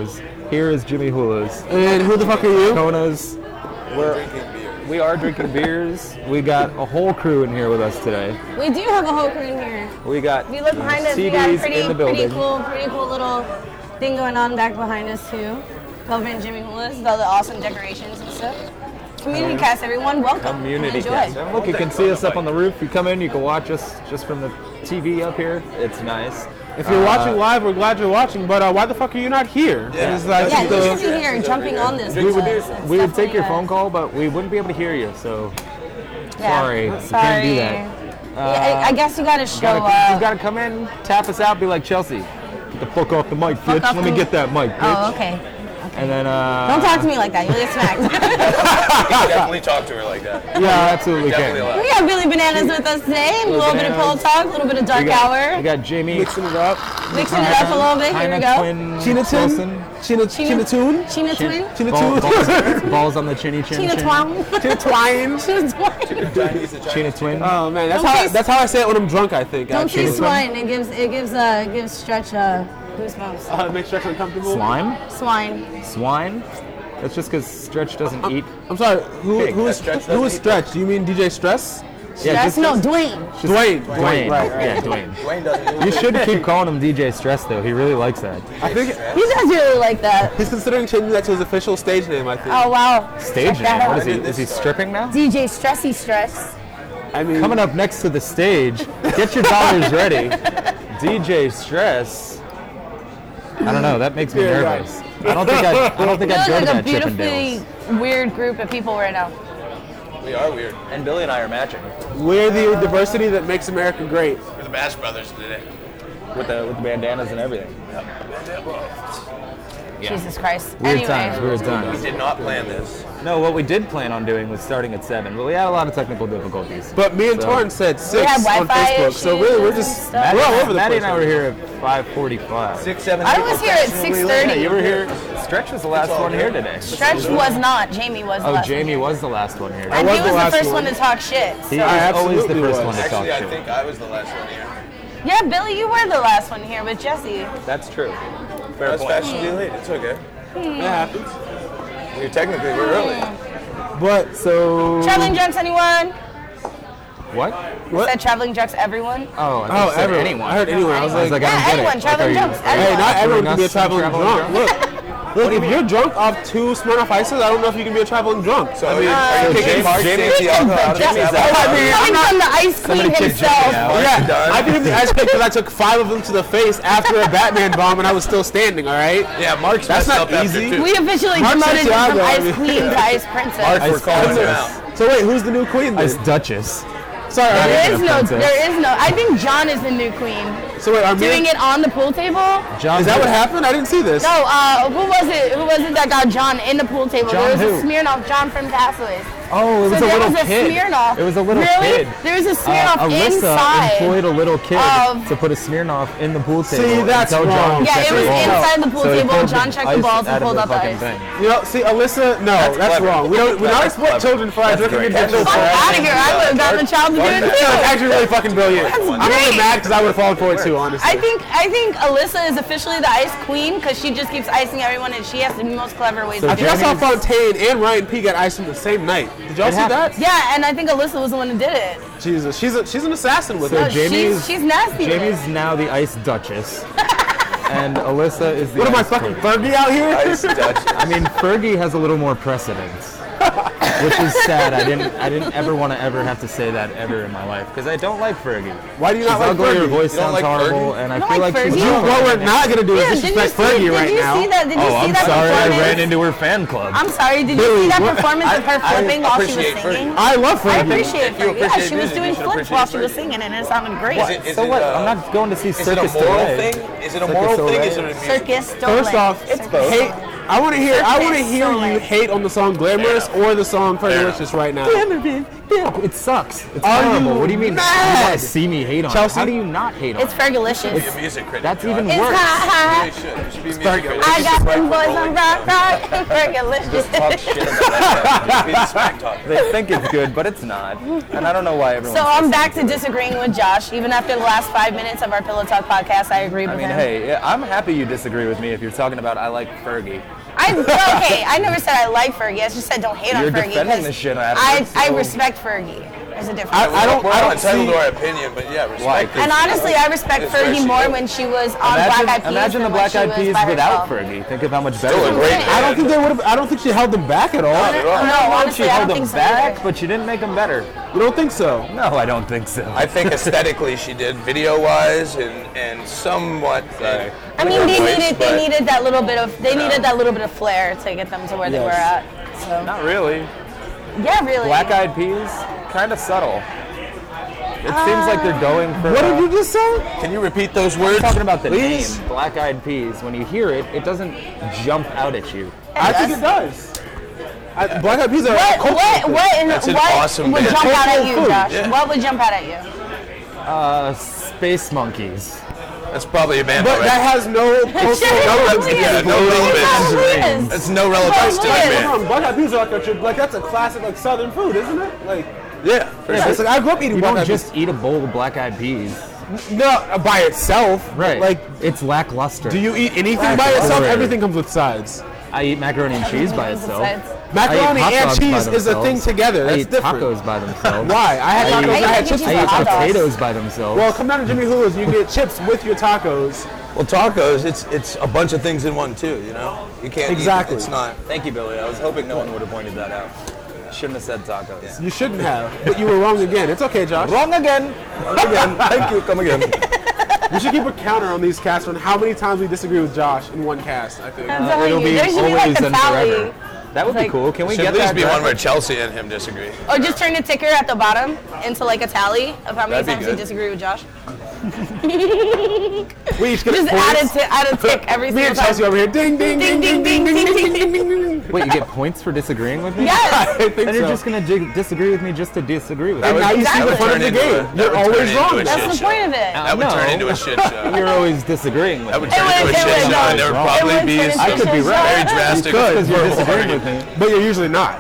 Studios. Here is Jimmy Hulas. And who the fuck are you? Kona's. We are drinking beers. We got a whole crew in here with us today. We do have a whole crew in here. We got If you look behind us, we got a pretty cool little thing going on back behind us too. Covering Jimmy Hulas with all the awesome decorations and stuff. CommunityCast, everyone, welcome. CommunityCast. And look, you can see us up on the roof. You come in, you can watch us just from the TV up here. It's nice. If you're watching live, we're glad you're watching, but why the fuck are you not here? Yeah, you should be here jumping on this. We would take your phone call, but we wouldn't be able to hear you, so sorry. We can't do that. I guess you gotta show You gotta come in, tap us out, be like, Chelsea, get the fuck off the mic, bitch. Let me get that mic, bitch. Oh, okay. And then don't talk to me like that. You'll get smacked. You can definitely talk to her like that. Yeah, absolutely can. We got Billy Bananas with us today. A little bit of Pole Talk, a little bit of Dark Hour. We got Jamie Mixing it up. Mixing it up a little bit. Here we go. China Toon. Balls on the chinny chin. China Twine. China Twin. Oh man, that's how I say it when I'm drunk. I think. Don't say swine. It gives Stretch goosebumps. Makes Stretch uncomfortable. Swine? That's just because Stretch doesn't eat. I'm sorry. Who is Stretch? Do you mean DJ Stress? Stress? No, Dwayne. Dwayne. Right. Yeah, Dwayne. Dwayne doesn't. You should keep calling him DJ Stress though. He really likes that. I think He does really like that. he's considering changing that to his official stage name. I think. Oh wow. Stage Check that name. What out. is he? Is he stripping now? DJ Stressy Stress. I mean, Coming up next to the stage. Get your dollars ready. DJ Stress. I don't know. That makes me nervous. I don't think I'd go to like a that beautifully Chippendales. weird group of people right now. We are weird. And Billy and I are matching. we're the diversity that makes America great. We're the Bash Brothers today. With the bandanas and everything. Jesus Christ. Weird Anyway. times. We did not plan this. No, what we did plan on doing was starting at 7, but we had a lot of technical difficulties. But me and Torrance said 6 had on Wi-Fi Facebook, so really we're just we're all over the Maddie place. and I were here at 5:45. 6, 7. I was here at 6:30. Yeah, you were here. Stretch was the last one here today. Stretch was not. Jamie was the Oh, last Jamie one. was the last one here. And was he the was last the first one. one to talk shit. He So. was always the absolutely first was. one to talk Actually, I shit. think I was the last one here. Yeah, Billy, you were the last one here with Jesse. That's true. Fair Fair point. point. Fashionably late. It's okay. That happens. We're technically early. But So. Traveling Jux, anyone? What? Said traveling Jux, everyone? Oh, I thought you said everyone. anyone. I heard anyone. I was like, I Yeah, don't get anyone, it. traveling Like, Jux, are you- hey, not everyone can be a us traveling traveling drunk. Look, if you're drunk off 2 Smirnoff Ices, I don't know if you can be a traveling drunk. So I mean, are you kicking Mark safety alcohol out of his Coming tab? from the Ice Queen himself. yeah, I didn't the ice pick because I took 5 of them to the face after a Batman bomb and I was still standing. All right. Yeah, Mark's That's messed not up easy. after 2. We officially Mark demoted him from Santiago, I Ice mean. Queen to Ice Princess. Mark, we're calling him Princess. out. So wait, who's the new queen then? Ice Duchess. Sorry. There is no, Princess. I think John is the new queen. So wait, are Doing it on the pool table? John Is that who? what happened? I didn't see this. No, who was it that got John in the pool table? John There was who? a Smirnoff, John from Castaways. Oh, it was So a there little was a kid. Smirnoff. It was a little Really? kid. There was a Smirnoff Alyssa inside. employed a little kid of- to put a Smirnoff in the pool table. See, and that's tell John wrong. to Yeah, check it was the balls. inside the pool So he table. pulled John the checked the ice balls and out of pulled the up the fucking ice. thing. You know, see, Alyssa, no, that's clever. wrong. We don't That's exploit clever. children for our That's drinking great. addiction. Fuck out of here. I would have gotten the child to do it That's too. actually really fucking brilliant. I'm only great. mad because I would have fallen for it too, honestly. I think Alyssa is officially the ice queen because she just keeps icing everyone and she has the most clever ways So to I do think I it. saw Fontaine and Ryan P got iced on the same night. Did y'all see that? Yeah, and I think Alyssa was the one who did it. Jesus, she's an assassin with So her. Jamie's- she's nasty. with it. Jamie's now the Ice Duchess. And Alyssa is the What am I Ice fucking Queen. Fergie out here? Ice Dutch. I mean, Fergie has a little more precedence, which is sad. I didn't ever want to ever have to say that ever in my life because I don't like Fergie. Why do you She's not like ugly. Her Fergie? voice You don't sounds like horrible, Fergie? and I You don't feel like like she's Fergie? What we're not gonna do is disrespect Fergie right now. Did you see that? Did you Oh, see I'm that sorry. I performance? ran into her fan club. I'm sorry. Did you Billy, see that what- performance of her flipping while she was appreciate singing? Fergie. I love I Fergie. appreciate If you Fergie. Yeah, appreciate she was music, doing you should flips while she appreciate was Fergie. singing, and it sounded great. Is So it, what? I'm not going to see Is it Circus a moral Soleil. thing? Is it a Circus moral thing? Soleil. Is it a music? Circus, First off, It's both. hey, I want to hear So you lame. hate on the song "Glamorous" or the song "Fergalicious" right now. It sucks. It's Are horrible. you What do you mean? mad? You want to see me hate on Chelsea? it? How do you not hate on It's it? Fergalicious. Be a music critic. That's Josh. even It's worse. hot, You hot. should. You should be a music critic. I got them boys on rock, rock. Fergalicious. Just talk shit about that. Be the smack talk. They think it's good, but it's not. And I don't know why everyone. So I'm back to disagreeing with Josh. Even after the last 5 minutes of our Pillow Talk podcast, I agree with I mean, him. hey, yeah, I'm happy you disagree with me if you're talking about I like Fergie. Okay, I never said I like Fergie. I just said don't hate You're on Fergie. defending 'Cause the shit out of I it, so- respect Fergie. There's a difference. I don't We're all entitled see. to our opinion, but yeah, respect. And honestly, I respect It's where Fergie she more goes. when she was on Black Eyed Peas Imagine the than when Black she Eyed was Peas by without herself. Fergie. Think of how much better. Still a it would great be. band. I don't think they would have. I don't think she held them back at all. Not at all. No, She honestly, I held don't them think so back, either. but she didn't make them better. You don't think so? No, I don't think so. I think aesthetically she did, video-wise, and somewhat. I mean, they but- needed that little bit of that little bit of flair to get them to where they were at. So Not really. yeah, really. Black Eyed Peas, kind of subtle. It seems like they're going for. What did you just say? Can you repeat those words? I'm talking about the please? name, Black Eyed Peas. When you hear it, it doesn't jump out at you. I think it does. Black Eyed Peas are a cultural thing. That's an what awesome would band. jump out at you, Food, Josh? yeah. What would jump out at you? Space Monkeys. That's probably a band But already. that has no cultural Shut relevance. up, Yeah, Liam. no relevance. Liam. That's no relevance to Liam. it, man. Come on, Black Eyed Peas are like that's a classic like Southern food, isn't it? Like Yeah, for it's sure. like I grew up eating You Black don't Eyed Peas. just eat a bowl of Black Eyed Peas. No, by itself. Right. Like, It's lackluster. do you eat anything by itself? Right. Everything comes with sides. I eat macaroni and cheese by itself. Besides- Macaroni I eat hot and dogs by cheese is a thing themselves. together. I That's eat different. tacos by themselves. Why? I had I tacos. eat- I had I chips. eat with I my eat hot dogs. potatoes by themselves. Well, come down to Jimmy Hulas. You get chips with your tacos. Well, tacos, it's a bunch of things in one too. You know, you can't. Exactly. It's not. Thank you, Billy. I was hoping no one would have pointed that out. Shouldn't have said tacos. You shouldn't have, but you were wrong again. It's okay, Josh. Wrong again. Again, thank you. Come again. We should keep a counter on these casts on how many times we disagree with Josh in one cast. I think. I'm telling It'll you, be there should be like always a and tally. forever. That would be Like- cool. Can we Should get at least that? be one graphic? where Chelsea and him disagree. Or just turn the ticker at the bottom into like a tally of how many That'd be times you good. disagree with Josh. We each get Just points. add a tick every Me single and time. Chelsea over here. Ding, ding, ding, ding, ding, ding, ding, ding, ding, ding. Wait, you get points for disagreeing with me? Yes. I think And you're so. just gonna disagree with me just to disagree with And me. now you see Exactly. the fun of the Turn into game. a- that You're would turn always into wrong. a That's shit the show. point of it. That would No. turn into a shit show. You're always disagreeing with That would me. turn into a would- shit it show, would. and there would It probably would be turn into I could be a right. very drastic. Because you're verbal disagreeing with argument. me. But you're usually not.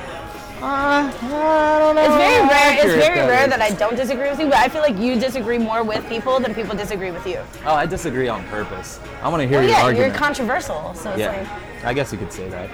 It's very rare. It's very rare is. that I don't disagree with you, but I feel like you disagree more with people than people disagree with you. Oh, I disagree on purpose. I want to hear Well, your yeah, argument. you're controversial, so it's Yeah, like. I guess you could say that.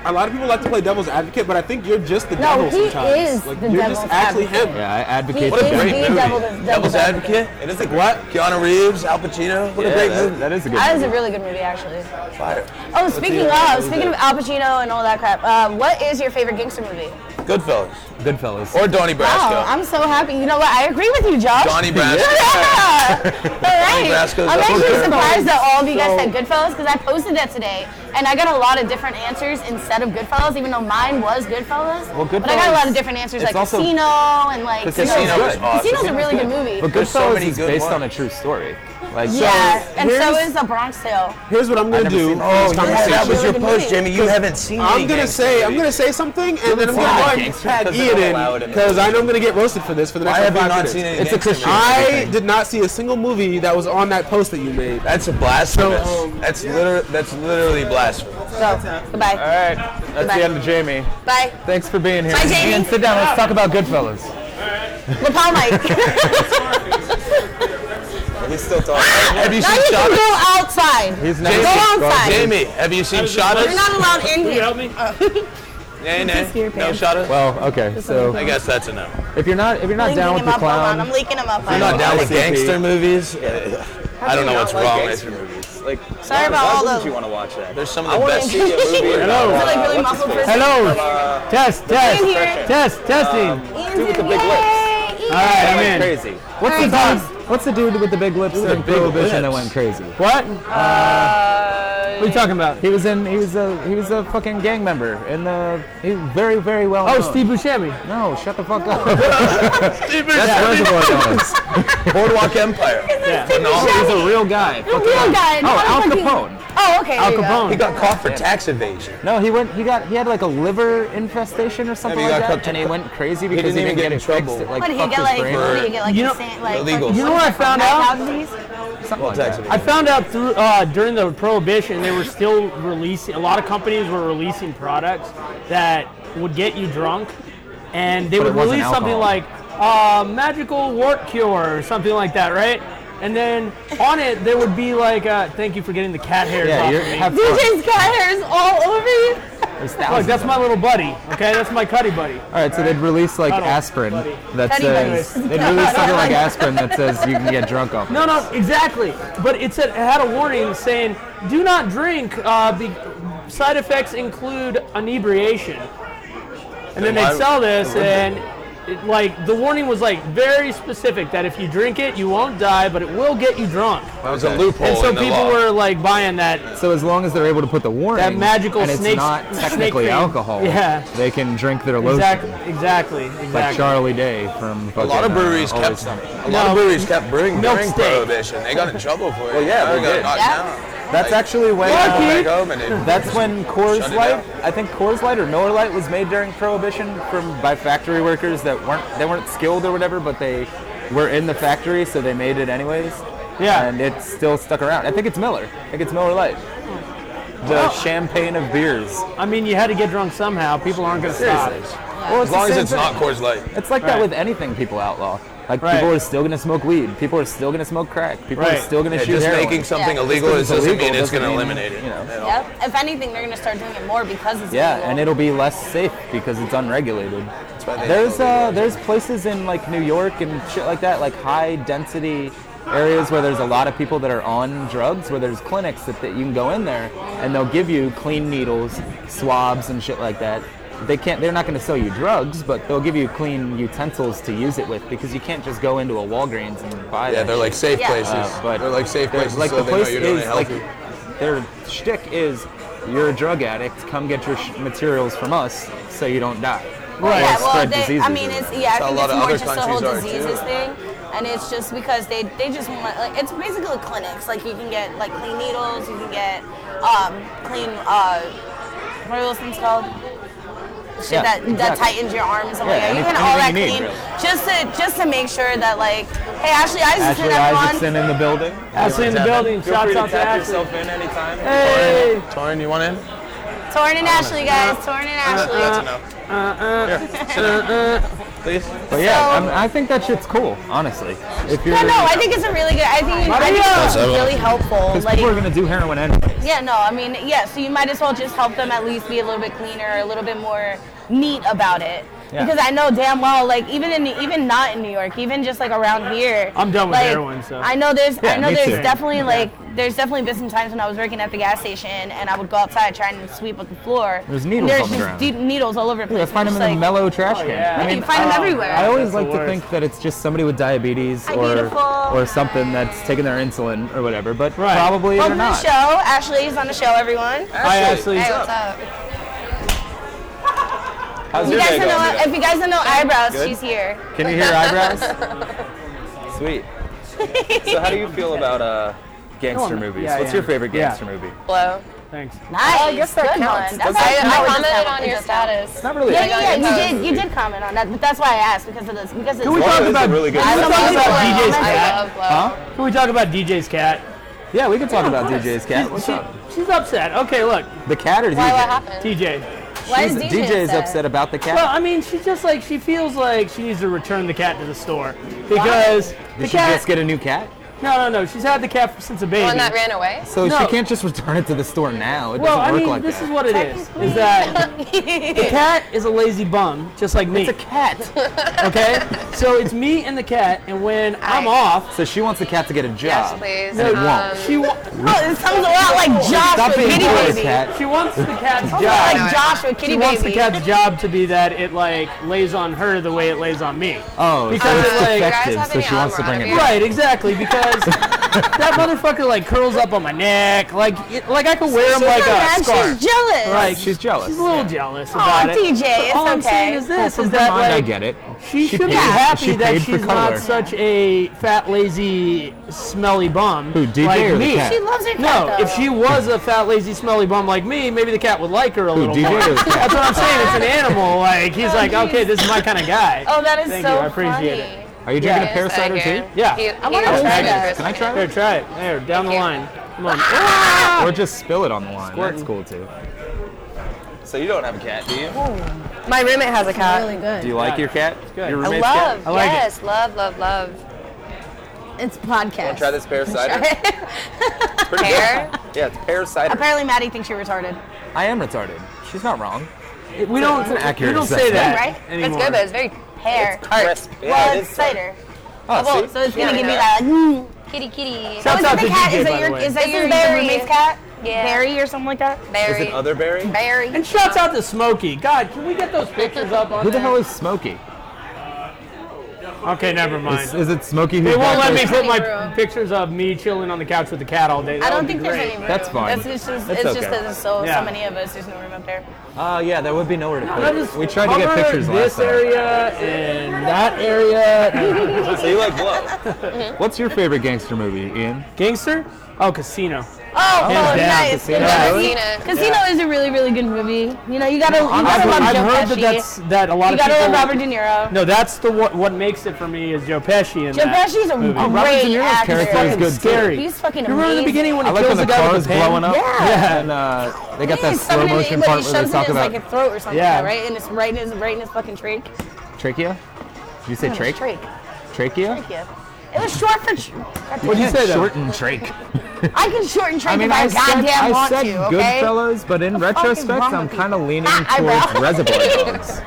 A lot of people like to play devil's advocate, but I think you're just the No, devil he sometimes. is like, the you're devil's just actually advocate. him. Yeah, I He advocate is for the that. movie. devil's Devil's advocate. Advocate. It is a What? Keanu Reeves, Al Pacino. What a great movie. That is a good That is movie. a really good movie, actually. Fire. Oh, speaking of Al Pacino and all that crap, what is your favorite gangster movie? Goodfellas. Goodfellas. Or Donnie Wow, Brasco. I'm so happy. You know what? I agree with you, Josh. Donnie Brasco. Yeah. All right. Brasco's I'm up actually there. surprised that all of you guys said Goodfellas because I posted that today, and I got a lot of different answers instead of Goodfellas, even though mine was Goodfellas. Well, But I got a lot of Goodfellas- different answers, it's like also- Casino and like. Casino's Casino was good. awesome. Casino's a really good movie. But There's so Goodfellas many is good based ones. on a true story. Like, Yeah, and so here's- is The Bronx Tale. Here's what I'm gonna never do. seen in that. this Oh, yeah, conversation. that was your Really good post, movie. Jamie. You haven't seen I'm any gonna gangster say movies. something, and then I'm seen gonna go any and gangster tag because Ian they're allowed in in because the I know I'm gonna get roasted for this for the next Why have you 5 not minutes. seen any It's a gangster Christian movies? I did not see a single movie that was on that post that you made. That's a blasphemous. So, that's literally blasphemous. So, goodbye. all right, that's Goodbye. the end of Jamie. Bye. Thanks for being here. Bye, Jamie. Ian, sit down. Let's talk about Goodfellas. Lapel mic. He's still talking. Have you Now seen you can Shot? go outside. He's Go never. outside. Jamie, have you seen Shot? You're not allowed in here. help me? Nay, Just your no pants. Shot. Well, okay. So I guess that's a no. if you're not down with Linking him the up, hold on. clown, I'm leaking him up. You're not down with ICP. gangster movies? I don't know what's wrong with you. movies. Like, Sorry about all the. want to watch that? There's some of the best. Is it like really muffled for a second? Hello. Test. In here. Testing. Dude with the big lips. All right, I'm in. in. Crazy. What's the dude with the big lips during big Prohibition that lips. went crazy? What? What are you talking about? He was a fucking gang member in the. He was very, very well known. Oh, Steve Buscemi. No, shut the fuck up. That's Reservoir Dogs. Boardwalk Empire. Yeah. No, he's a real guy. The real guy. Oh, not Al fucking- Capone. Oh, okay. Al there you go. Capone. He got caught for tax evasion. No, he had like a liver infestation or something he like got that, cooked- and he went crazy because didn't he even didn't get in it trouble. fixed. It like What did he fucked get his like? brain. What did he get like? You know- Illegals. You know what I found Mad out? cow disease? Something like tax that. evasion. I found out through during the Prohibition, they were still releasing. A lot of companies were releasing products that would get you drunk, and they But would it wasn't release something alcohol. like magical wart cure or something like that, right? And then on it there would be like, "Thank you for getting the cat hairs Yeah, off you're of me." have fun. DJ's cat hairs all over you. There's Look, thousands that's of my them. little buddy. Okay, that's my cuddy buddy. All right, so they'd release like Cuddle, aspirin buddy. that Cuddy says buddies. they'd release something like aspirin that says you can get drunk off. No, no, exactly. But it said it had a warning saying, "Do not drink. Side effects include inebriation." And then why they'd sell this, would and like the warning was like very specific that if you drink it, you won't die, but it will get you drunk. That was a loophole And so in the people law. were like buying that. So as long as they're able to put the warning, That magical and it's snake- not snake technically cream. alcohol, Yeah. they can drink their lotion. Exactly. Like Charlie Day from A lot of breweries kept Always some. Sunny. A lot of breweries kept brewing Milk during steak. Prohibition. They got in trouble for it. Well, yeah, they got did. knocked Yeah. down. That's Like, actually when Lucky. back home and they- that's when Coors Shut it Light, down. I think Coors Light or Miller Light was made during Prohibition by factory workers that weren't skilled or whatever, but they were in the factory, so they made it anyways. Yeah. And it still stuck around. I think it's Miller. I think it's Miller Light. The champagne of beers. I mean, you had to get drunk somehow. People aren't going to stop. Seriously. Yeah. Well, As long the as same it's thing. not Coors Light. It's like that Right. with anything people outlaw. Like Right. people are still gonna smoke weed. People are still gonna smoke crack. People are Right. still gonna Yeah, shoot just heroin. making something Yeah. illegal Just 'cause it's doesn't illegal mean it's doesn't going to mean, eliminate it. you know. Yep. If anything, they're gonna start doing it more because it's Yeah, illegal. and it'll be less safe because it's unregulated. why they There's places in like New York and shit like that, like high density areas where there's a lot of people that are on drugs, where there's clinics that you can go in there and they'll give you clean needles, swabs and shit like that. They're not going to sell you drugs, but they'll give you clean utensils to use it with because you can't just go into a Walgreens and buy Yeah, that they're like shit. safe Yeah. places. But They're like safe places like so the they know place you're doing is it like healthy. their shtick is you're a drug addict, come get your materials from us so you don't die. Well, Or yeah, well, spread they, diseases I mean, or it's whatever. yeah. I That's how a think lot it's of more other just the whole countries are, diseases too. thing, and it's just because they just want like it's basically clinics. Like you can get like clean needles, you can get clean what are those things called? Shit Yeah, that exactly. tightens your arms and stuff Yeah, like that. You anything- can all that anything you clean need, just to make sure that like, hey, Ashley Isaacson, Ashley everyone. Isaacson in the building. Ashley in the building. Feel Shouts free to out to tap Ashley. yourself in anytime. Hey. Torrin, you want in? Torrin and Ashley, guys. Torrin and Ashley. That's enough. Here, please. But yeah, So- I think that shit's cool, honestly. If you're, Yeah, no, I think it's a really good. I think it's really helpful. because Like, people are gonna do heroin anyways. yeah, no, I mean, yeah. So you might as well just help them at least be a little bit cleaner, a little bit more neat about it. Yeah. Because I know damn well, like even not in New York, even just like around here. I'm done with like, heroin, so. I know there's Yeah, me too. definitely there's definitely been some times when I was working at the gas station and I would go outside trying to sweep up the floor. There's and needles there's on the just ground. deep needles all over the place. I find them It's in the like, mellow trash can. yeah. I mean, you find them everywhere. I always That's the like to worst. think that it's just somebody with diabetes Hi, beautiful. or something that's taking their insulin or whatever, but Right. probably Welcome they're to the not. show. Ashley's on the show, everyone. Hi, Ashley. Hey, what's up? How's If you your guys day don't know, going? if you guys don't know eyebrows, Good? she's here. Can you hear eyebrows? Sweet. So how do you feel about gangster movies? Yeah, What's yeah. your favorite Yeah. gangster movie? Hello. Thanks. Nice. I guess that Good counts. one. That's I actually- commented just on happened. your Just happened. status. Not really. Yeah, I got yeah, your you did comment on that, but that's why I asked because of this. Because it's Can we Well, talk it is about a really good I Can we love talk Glow. about DJ's I cat? love Glow. Huh? Can we talk about DJ's cat? Yeah, we can talk about DJ's cat. What's up? She's upset. Okay, look, The cat or DJ? Why? What happened? TJ. Why is She's- DJ DJ's upset about the cat. Well, I mean, she's just like, she feels like she needs to return the cat to the store because the Did she cat. just get a new cat? No. She's had the cat since a baby. The one that ran away? So No. she can't just return it to the store now. It Well, doesn't I work mean, like this that. is what it is that the cat is a lazy bum, just like me. It's a cat. Okay? So it's me and the cat, and when I'm off, So she wants the cat to get a Yes, job. please. And it won't. she Oh, it sounds a lot like Josh Stop with being Kitty poor, Baby. cat. she wants the cat's Like job. Josh with Kitty She wants the Baby. cat's job to be that it like lays on her the way it lays on me. Oh, Because so it's like- You guys defective, have so any she wants to armor bring out it of back. Right, exactly, because that motherfucker like curls up on my neck. Like I could wear him like a scarf. She's jealous. Right, She's jealous. She's a little jealous about it. TJ, it's All I'm okay. saying is this: From is her that mind, I like get it. she should be paid- happy she that paid for she's not color. such a fat, lazy, smelly bum. Who, DJ like or the me. cat? She loves her cat, No, though. if she was a fat, lazy, smelly bum like me, maybe the cat would like her a little DJ more. or the cat? That's what I'm saying. It's an animal. Like he's like, geez. okay, this is my kind of guy. Oh, that is Thank so you. I appreciate funny. it. Are you drinking Yeah. a pear cider too? Yeah. I wanna try that. Can I try Here, it? try it. There, down the Thank you. line. Come on. Or just spill it on the line. Squirting. That's cool too. So you don't have a cat, do you? My roommate has a cat. Really good. Do you like your cat? good. Your I roommate's love. cat? I like it. Yes, love. It's podcast. Try this pear cider. Pretty Pear? good. Yeah, it's pear cider. Apparently, Maddie thinks you're retarded. I am retarded. She's not wrong. We don't. It's an accurate We don't say assessment. that Right? anymore. It's good, but it's very pear. Crisp. Yeah, Well, it it's is cider. Oh, Well, see? so it's gonna Yeah, give me yeah. that like. Kitty. Shouts is out that the to cat? DJ, Is by that the your? way. Is that This your is Barry. roommate's cat? Yeah. Barry or something like that? Berry. Is it other berry? Berry. And shouts out to Smokey. God, can we get those pictures up on Who the there? hell is Smokey? Okay, never mind. Is it Smokey They who's won't back let me there? put my room. pictures of me chilling on the couch with the cat all day. I That don't would think be there's great. any room. That's fine. It's just That's that okay. there's so Yeah. many of us. There's no room up there. Yeah, there would be nowhere to put I'll it. just We tried to get cover pictures last this time. area and that area. So you like blow? What's your favorite gangster movie, Ian? Gangster? Oh, Casino. Oh, Hands down, nice. Casino. Yeah. Really? Casino. Casino is a really, really good movie. You know, you gotta love I've Joe heard Pesci. that a lot You of gotta people. love Robert De Niro. No, that's the what makes it for me is Joe Pesci in Joe that Pesci's a movie. Robert great De Niro's actor. character is good, Scary. He's fucking You remember amazing. the beginning when I he like kills when the the guy car with is the pen? blowing up. Yeah. And they got that He's slow somebody- motion when part he where they shoves it talk in his, about like a throat or something, Yeah. right? And it's right in his fucking trach. trachea. Did you say trach? Trach. Trachea? Trachea. It was short for. What'd you say though? Short and trach. I can shorten trach I mean, if I I said, goddamn want I said to. Okay. Goodfellas, but in fuck is retrospect, wrong I'm with you? kind of leaning Eyebrow. towards Reservoir Dogs.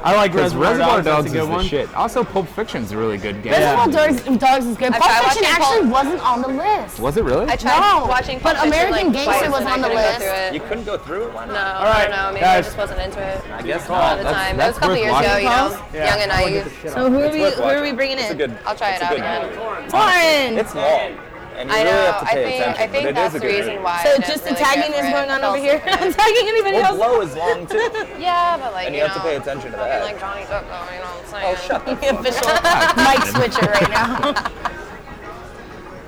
I like Because Reservoir Reservoir Dogs. Dogs That's is a good the one. shit. Also, Pulp Fiction's a really good game. Reservoir Dogs is good. I Pulp tried Fiction watching actually Pulp- wasn't on the list. Was it really? I tried No, watching but Pulp Fiction, American like, Gangster twice, was and I on the couldn't go list. through it. You couldn't go through it? Why not? No, All I right, don't know. Maybe guys. I just wasn't into it. I guess A lot of the not. time. It was that's a couple worth years ago, watching. you know, Yeah. young and naive. So who are we Watching. bringing It's a in? good. I'll try it's it a out good again. movie. Lauren. It's long, and you I really know. have to pay attention. I think but it that's is a the good reason movie. why. I So didn't just the really care tagging for is it. going I on fell over here. asleep in I'm it. tagging anybody Well, else. blow is long too. Yeah, but like And you have to pay attention to fucking that. like Johnny Depp, though, you know what I'm saying? Oh, shut the The official mic switcher right now.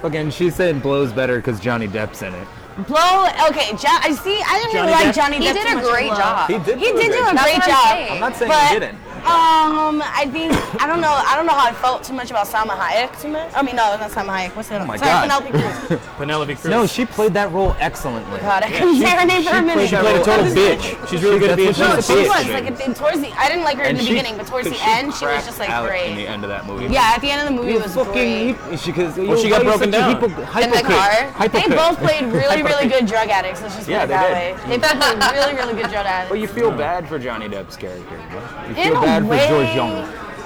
Again, she's saying Blow's better because Johnny Depp's in it. Blow. Okay, I see. I didn't Johnny really like Depp? Johnny He Depp did too a much in great Blow. job. He did He did do a That's great what I'm job. saying. I'm not saying But, he didn't. I think I don't know how I felt too much about Salma Hayek too much. I mean, no, not Salma Hayek. What's her name? my Sorry, God. Penelope Cruz. Penelope Cruz. No, she played that role excellently. God, I couldn't say her name for a minute. She played a total bitch. She's really good at being a That's total what She bitch. was like towards the. I didn't like her in And the she- beginning, but towards the end, she was just like out in great. the end of that movie. Yeah, at the end of the movie, it was great. She got got broken down. In the car? They both played really, really good drug addicts. Let's just put Yeah, it they that did. way. They both played really, really good drug addicts. Well, you feel bad for Johnny Depp's character. Bro. You In feel a bad way. for George Young.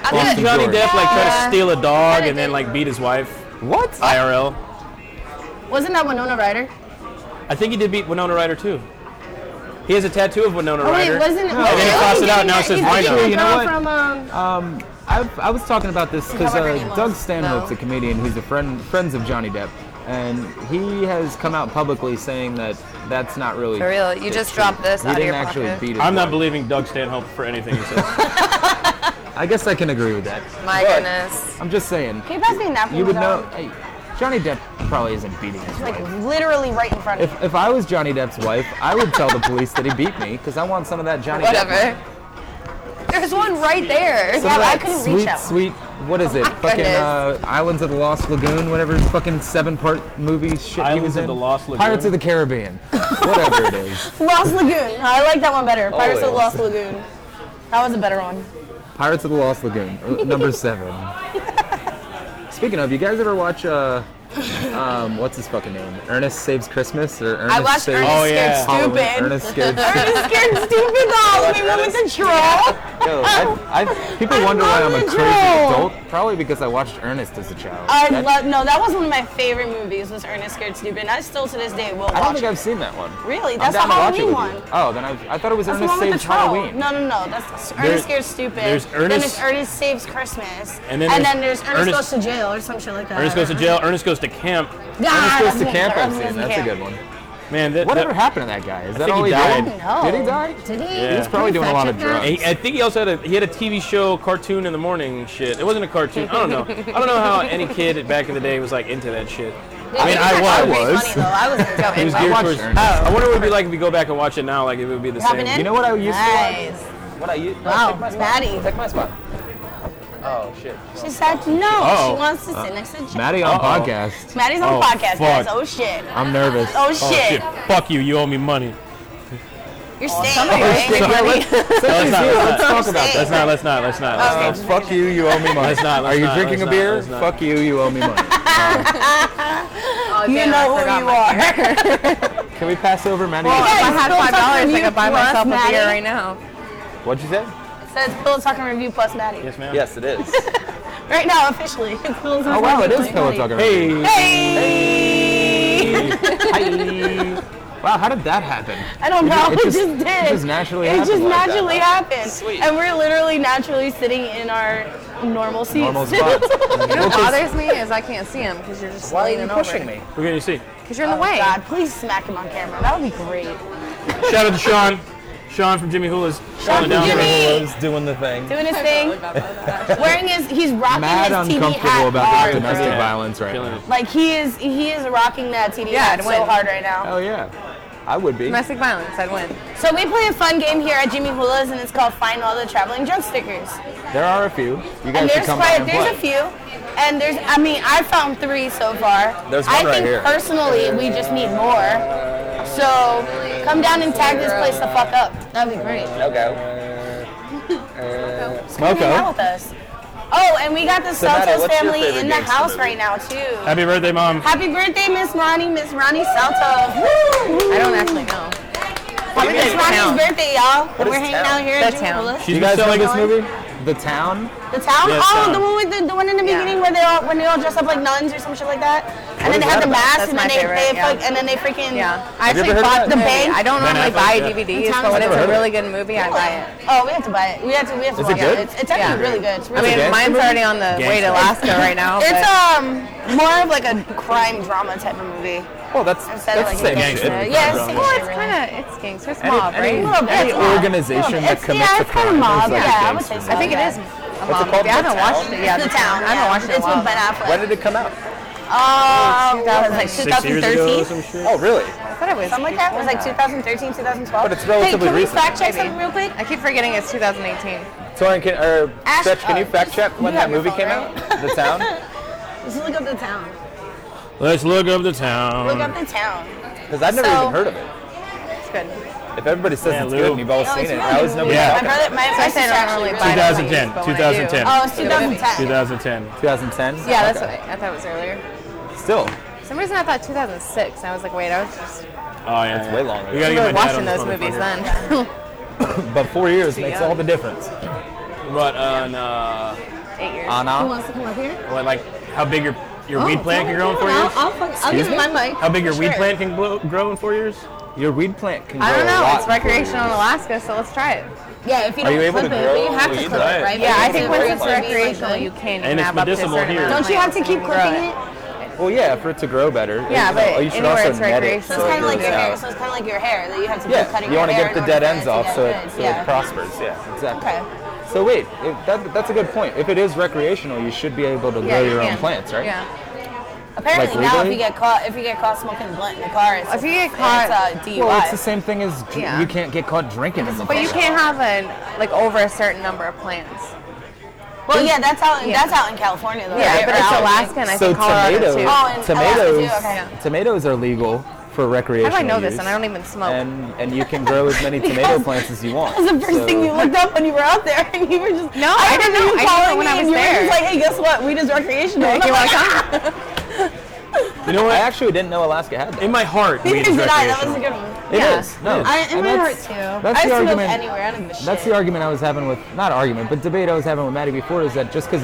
I Didn't think Johnny George. Depp like try Yeah. to steal a dog Kinda and then did. like beat his wife? What? IRL. Wasn't that Winona Ryder? I think he did beat Winona Ryder too. He has a tattoo of Winona Oh wait, Ryder. wasn't it? No. And then he crossed it out, now it says Rhino. You know what? From, I was talking about this because However her name Doug was. Stanhope's No. a comedian who's a friends of Johnny Depp, and he has come out publicly saying that that's not really For real, you just dropped this He out of didn't your actually pocket. beat his I'm not wife. believing Doug Stanhope for anything he says. I guess I can agree with that. My But goodness. I'm just saying. Can you pass me a napkin? You would though? know. Hey, Johnny Depp probably isn't beating his Like wife. literally right in front of me. If I was Johnny Depp's wife, I would tell the police that he beat me because I want some of that Johnny Depp. Whatever. There's one right there. Some Yeah, of but I that couldn't reach out. sweet, what is it? Fucking goodness. Islands of the Lost Lagoon, whatever his fucking 7-part movie shit he Islands was of in. the Lost Lagoon? Pirates of the Caribbean. Whatever it is. Lost Lagoon. I like that one better. Pirates of the Always. Lost Lagoon. That was a better one. Pirates of the Lost Lagoon, number 7. Speaking of, you guys ever watch what's his fucking name? Ernest Saves Christmas or Ernest I watched Saves Ernest Oh, yeah. Scared Halloween? Stupid. Ernest Scared Ernest Scared Stupid, the Halloween one with the troll. Yo, people wonder why I'm a crazy adult. Probably because I watched Ernest as a child. No, that was one of my favorite movies. Was Ernest Scared Stupid? And I still to this day will watch. I don't think I've seen that one. Really? I'm That's the down to watch it Halloween with you. one. Oh, then I thought it was That's the Ernest one with Saves the troll. Halloween. No. That's Ernest Scared Stupid. there's Then Ernest- it's Ernest Saves Christmas. And then there's Ernest Ernest- Goes to Jail or some shit like that. Ernest goes to jail. Ernest goes to camp. Ernest Goes to Camp I've seen. That's a good one. Man, Whatever happened to that guy? Is that think all he he died. did? No. Did he die? Did he? Yeah. He's probably doing a lot of drugs. I think he also had a TV show, cartoon in the morning shit. It wasn't a cartoon. I don't know. I don't know how any kid back in the day was like into that shit. Yeah, I mean, it's I actually was. pretty funny, though. I was It was into geared watched towards. Ernest. I wonder what it would be like if we go back and watch it now. Like if it would be the Hopping same. in? You know what I used to Nice. watch? What I used Wow, Take my spot. Maddie. Take my spot. Oh, shit. She said no. Uh-oh. She wants to sit next to Jack. Maddie on Uh-oh. podcast. Maddie's on Oh, podcast, guys. fuck. Oh shit. I'm nervous. Oh Oh shit. shit! Fuck you! You owe me money. You're staying. somebody right? owes me money. Let's talk about Let's not. Let's not. Let's not. Fuck you, you owe me money. Let's not, let's Are you not, drinking let's a beer? not, let's not. Fuck you, you owe me money. Oh, You damn, know I who forgot you my- are. Can we pass over Maddie? Well, if I Guys, had Bill $5, I Tucker could buy Plus myself a Maddie. beer right now. What'd you say? It says Pillow Talk and Review plus Maddie. Yes, ma'am. Yes, it is. Right now, officially. It's Pillow Talk Oh wow, it and is Review. Pillow Talker. Hey. Hey! Hi. Wow, how did that happen? I don't know. It It just- just did. it just naturally It happened just like that, naturally huh? happened. Sweet. And we're literally naturally sitting in our normal seats. Normal spots. You know what bothers me is I can't see him because you're just Why are you leaning pushing over. me? We're gonna see. Because you're in the Oh, way. God, please smack him on camera. That would be great. Shout out to Sean. Sean from Jimmy Hulas. Calling down Jimmy. for Love's doing the thing. Doing his thing. He's rocking Mad his TD uncomfortable hat about hard. the domestic Yeah. violence right Killing now. it. Like he is rocking that TD Yeah, hat I'd so win. hard right now. Oh yeah, I would be. Domestic violence, I'd win. So we play a fun game here at Jimmy Hulas, and it's called Find All the Traveling Drug Stickers. There are a few. You guys And should come by and there's play. a few, and I found 3 so far. There's one I right think here. personally we just need more. So come down and tag this place the fuck up. That'd be great. Okay. Come hang out Smoko. with us. Oh, and we got the Maddie, Saltos what's your family favorite in the gangster house movie? right now too. Happy birthday, Mom. Happy birthday, Miss Ronnie Salto. Woo! I don't actually know. Happy Miss Ronnie's birthday, y'all. What We're is hanging town? out here at The Jimmy town. Hulas. She's You guys know selling this movie? The Town? The town? Yes, Oh, town. the one with the one in the Yeah. beginning where they all dress up like nuns or some shit like that. And then is they have that the about? masks That's and then my they favorite, yeah. fuck, and then they freaking Yeah. I Have you actually ever heard bought of the that? The movie. Bank? I don't Ben normally Affleck, buy yeah. DVDs, Town but when is it's never a heard really good movie, I buy it. Oh, we have to buy it. We have to Is it watch good? It's actually Yeah. really good. It's I really mean, gangster mine's movie? already on the way to Alaska right now. It's but more of like a crime drama type of movie. Oh, that's Instead of the like same a shit. gangster. Yeah, it's the same well, shit, it's really. kind of it's gangsters Any- mob, any- right? little bit, Any yeah. organization that It's- commits yeah, a it's kind of crime mob. is like Yeah, a I would gangster say so. I think it yeah. is. A What's it mob called? movie. I haven't The watched Town? it. Yeah, The town. I haven't watched it in It's a with while. Ben Affleck. When did it come out? What was it, like 6 years ago or 2013? some shit. Oh, really? I thought it was Something like that? It was like 2013, 2012. But it's relatively Hey, can we recent. fact check Maybe. something real quick? I keep forgetting it's 2018. Torin, Ash- Stretch, can you fact check when you that have your movie phone, came right? out? The Town? Let's look up the town. Let's look up the town. Look up the town. Because I've never So- even heard of it. It's good. If everybody says Yeah, it's Lou. good and you've all No, seen it's it, really how is good. nobody Yeah. My talking brother, about my So I sister say I don't actually really really buy likes it. 2010. movies, but when I do- 2010. Oh, it's 2010. 2010. 2010? Yeah, that's Okay. what I thought it was earlier. Still. For some reason I thought 2006. I was like, wait, I was just Oh yeah. It's way longer. We gotta we get were my dad watching on this those movies motherfucker. then. But 4 years Too makes young. all the difference. But 8 years. Who Anna? wants to come up here? what, like how big your weed plant can grow in 4 years? I'll give you my mic. How big your weed Sure. plant can grow in 4 years? Your weed plant can grow I don't a know. lot It's in 4 recreational in years. Alaska, so let's try it. Yeah, if you Are don't you able clip to it, grow but you have weed? to clip it, right? Yeah, I Because think it's once very it's good. recreational, you can. You And can it's have up to a medicinal certain here. amount of Don't you have to plants keep and grow clipping it? Well, yeah, for it to grow better. Yeah, but you should anywhere also it's net it recreational. It's so kind of it like your grows hair. out. So it's kind of like your hair that you have to keep Yeah, cutting you your want to hair get the in dead order ends for it off to so get it, good. so Yeah. it prospers. Yeah, exactly. Okay. So wait, that's a good point. If it is recreational, you should be able to Yeah, grow you your own can. plants, right? Yeah. Apparently Like now, legally? if you get caught smoking a blunt in the car, it's If you get caught- it's a DUI. Well, it's the same thing as Yeah. you can't get caught drinking in the But you car. can't have like over a certain number of plants. Well, yeah, that's out Yeah. in California though. Yeah, right? but Or it's out in- Alaska and I So think Colorado tomatoes, too. Oh, and tomatoes, Alaska too, okay. tomatoes are legal for recreational How do I know this use, and I don't even smoke? and you can grow as many tomato plants as you want. That was the first So- thing you looked up when you were out there, and you were just No, I didn't know. You I didn't calling know when me, I was and you were there. just like, hey, guess what? Weed is recreational. And You I'm want like, to come? You know I what? actually didn't know Alaska had that. In my heart, weed neither is did I. That was a recreational. good one. It Yeah. is. No. It And might hurt that's- too. That's I the smoke argument. anywhere. I don't give a shit. That's the argument I was having with, not argument, but debate I was having with Maddie before, is that just because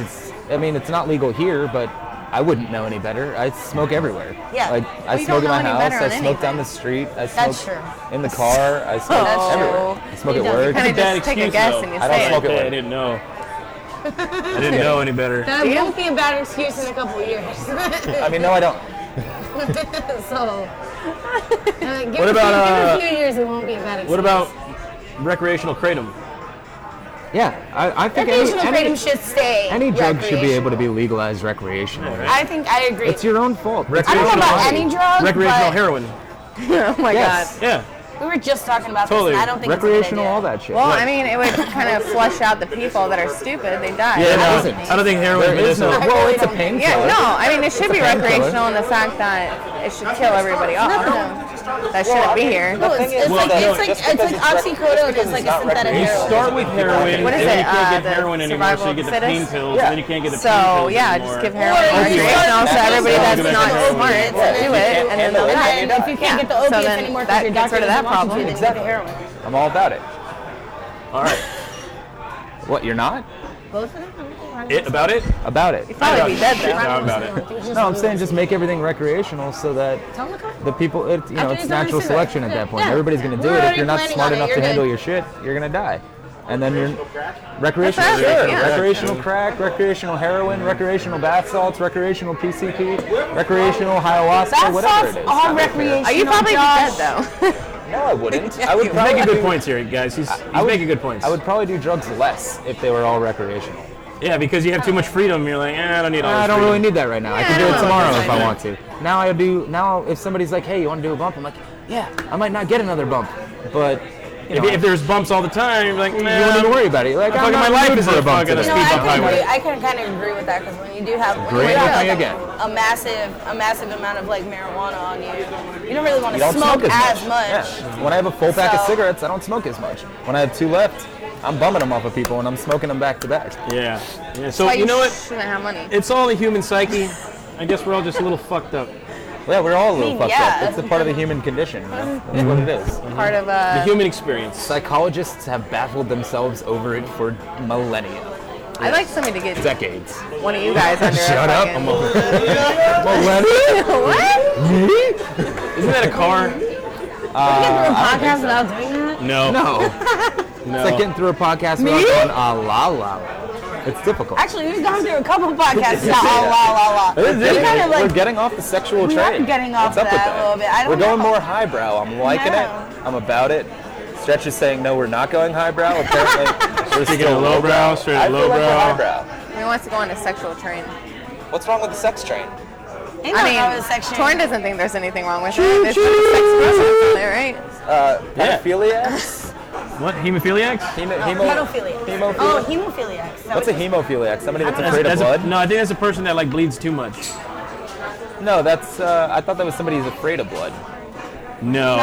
it's not legal here, but I wouldn't know any better. I smoke everywhere. Yeah. Like, I you smoke don't in my know any house, better I on smoke down anything. the street, I That's smoke true. in the car, I smoke That's everywhere. true. I smoke He at does. work. Kind of bad just take a excuse, guess though. and you I don't say smoke it. it. I didn't know. I didn't know any better. That won't be a bad excuse in a couple of years. I mean, no, I don't. So, give What it about, a few years, it won't be a bad excuse. What about recreational kratom? Yeah, I think recreational kratom should stay? any drug should be recreational. able to be legalized recreational. I think I agree. It's your own fault. I don't know about Recreational any drug, Recreational but heroin. Oh my Yes. god. Yeah. we were just talking about Totally. this, and I don't think Recreational, it's a all good idea. that shit. Well, I mean, it would kind of flush out the people that are stupid. They die. Yeah, no, isn't. I don't think heroin There is no. medicinal. Well, it's a painkiller. Yeah, no, I mean, it should be painkiller. recreational in the fact that it should kill everybody off. That shouldn't be here. No, it's is, like no, it's just like because it's oxycodone is like a synthetic You heroin. start with heroin, What is and then it, you can't get the heroin anymore, so survival you get the of the pain fittest? pills, Yeah. and then you can't get the pain So, pills yeah, anymore. just give heroin Or you recreational so start- everybody Yeah. that's not Yeah. smart Yeah. will do it, and then they'll And die. then if you can't get the So opiates then anymore that because your gets doctor rid of that doesn't want problem. you to, then you get the heroin. I'm all about it. All right. What, you're not? Both of them? About it? About it. Probably be dead though. Yeah, about it. No, I'm saying just make everything recreational so that the people, After it's you're done natural with selection at cigarettes. that point. Yeah. Everybody's going to do We're it. If already you're not planning smart on it. enough You're to handle good. your shit, you're going to die. And then you're recreational, That's sure. right, yeah. Recreational crack, recreational heroin, recreational bath salts, recreational PCP, recreational ayahuasca, Bath whatever it salts is. are I don't care. recreational. You probably be dead Josh. though. No, I wouldn't. I would He's probably making good do- points here, guys. He's making good points. I would probably do drugs less if they were all recreational. Yeah, because you have too much freedom. You're like, I don't need all this I don't freedom. really need that right now. I can do Yeah, it tomorrow I if I know. want to. Now I do. Now if somebody's like, "Hey, you want to do a bump?" I'm like, "Yeah." I might not get another bump, but you know, If there's bumps all the time, you're like, you won't even worry about it. You're like, fucking I'm my not life in the is mood a for a bump fucking today. You know, speed I bump can highway. agree. I can kind of agree with that because when you do have Agree with me like again. a massive amount of like marijuana on you, you don't really want You to don't smoke as much. Yeah. When I have a full pack of So- cigarettes, I don't smoke as much. When I have 2 left, I'm bumming them off of people and I'm smoking them back to back. Yeah. So Why you know what? shouldn't have money. It's all the human psyche. I guess we're all just a little fucked up. Yeah, we're all a little fucked yeah. up. It's a part of the human condition. You know? That's what it is. Part of The human experience. Psychologists have baffled themselves over it for millennia, I'd like somebody to get decades. one of you guys under Shut a up. fucking... What? Isn't that a car? Get through a podcast without doing that? No. No. No. It's like getting through a podcast without going la la. It's difficult. Actually, we've gone through a couple podcasts now. La. We're We kind of we're like getting off the sexual we are train. getting off What's up with that a little bit. I don't We're going know. more highbrow. I'm liking Yeah. it. I'm about it. Stretch is saying no, we're not going highbrow. Apparently, we're Speaking still of lowbrow, straight I feel like we're lowbrow. highbrow. He wants to go on a sexual train. What's wrong with the sex train? Ain't I nothing wrong with mean, section. Torn doesn't think there's anything wrong with it. There's some sex problems in there, right? Yeah. Pedophiliacs? What? Hemophiliacs? Pedophilia. Hemophilia? Oh, hemophiliacs. What's a hemophiliac? Somebody that's afraid of That's blood? no, I think that's a person that like bleeds too much. No, that's. I thought that was somebody who's afraid of blood. No.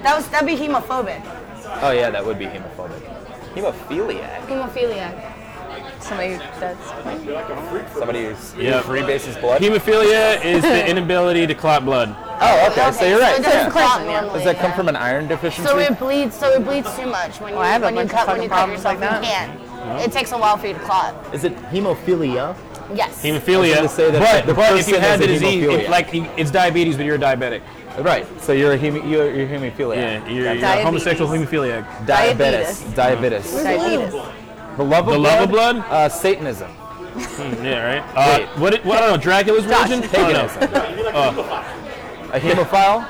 That'd be hemophobic. Oh yeah, that would be hemophobic. Hemophiliac. Hemophiliac. Somebody that's... Somebody who's Yeah. freebases blood. Hemophilia is the inability to clot blood. Oh, okay. So you're So right. it doesn't Yeah. clot Yeah. normally. Does that come yeah. from an iron deficiency? So it bleeds too much when you Well, I have a when you bunch of cut fucking cut problems yourself. like that. You can't. It takes a while for you to clot. Is it hemophilia? Yes. Hemophilia. I was gonna say that the but if you person had the is a disease, hemophiliac. it's diabetes, but you're a diabetic. Right. So you're a you're hemophiliac. Yeah, you're a Diabetes. homosexual hemophiliac. Diabetes. Diabetes. Diabetes. The love of The blood. love of blood? Satanism. Yeah, right. Wait. What? I don't know. Dracula's religion? Paganism. Oh, A hemophile?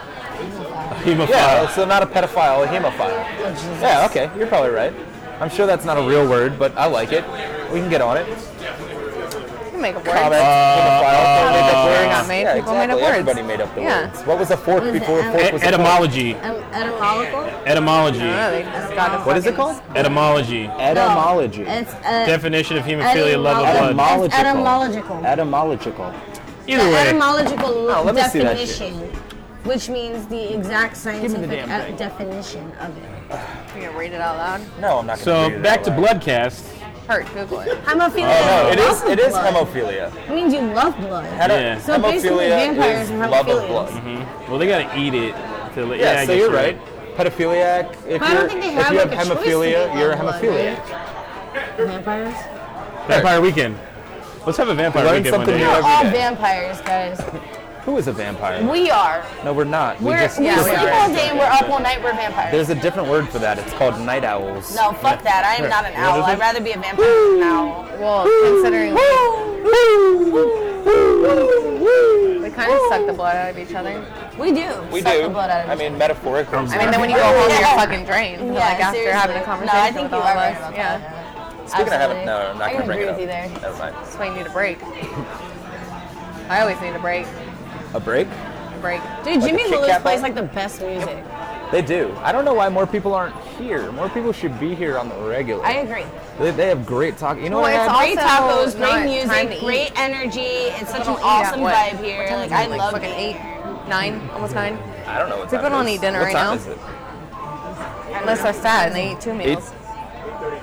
hemophile. Yeah. So not a pedophile, a hemophile. Yeah. Okay. You're probably right. I'm sure that's not a real word, but I like it. We can get on it. You can make up Comment. words. Hemophile. They made up They're words. not made. Yeah, People made up exactly. words. Everybody made up the Yeah. words. What was a fork What is it? before fork was a fork? Etymology. Etymological? Etymology. Oh, they just got a What is it fucking- called? Etymology. Etymology. It's Definition of hemophilia, love of blood. Etymological. etymological. Etymological. Either The way. etymological let me see that shit. definition, which means the exact scientific damn thing. definition of it. You gonna read it out loud? No, I'm not going to So read it back out to loud. Bloodcast. Hurt, Google it. Hemophilia. No, it is. love It is blood. hemophilia. It means you love blood. Yeah. So basically, Hemophilia vampires is are love of hemophilians. blood. Well, they gotta eat it. Yeah, so you're right. Pedophiliac. If But I don't think they have, you have like, a choice to hemophilia, get you're a blood, hemophiliac. Vampires? Vampire Weekend. Let's have a Vampire Learn Weekend one something day. new We're every all day. vampires, guys. Who is a vampire? We are. No, we're not. We Yeah, sleep we are. all day and we're up all night. We're vampires. There's a different word for that. It's called night owls. No, fuck that. I am not an owl. is it? I'd rather be a vampire than an owl. Well, considering we kind of suck the blood out of each other. We do. We Suck do. The blood out of I mean, metaphorically. I mean, then when you go home, you're fucking drained. Yeah, Like after seriously. having a No, conversation I think with you all are of right us. about Yeah. that. Speaking of having, Absolutely. no, I'm not I going to bring agree it with you up. there. Never mind. That's why you need a break. I always need a break. A break? A break. Dude, Like a Jimmy Kit Hulas Kat plays bar? like the best music. They do. I don't know why more people aren't here. More people should be here on the regular. I agree. They have great talk. You know Well, what I it's had? Great Also tacos, not great time to music, eat. great energy. It's such an Don't eat at awesome what? vibe here. What time Like is it? I love fucking it. 8, 9, almost 9. I don't know what time People it don't is. eat dinner What right time now. is it? Unless they're sad and they eat 2 meals.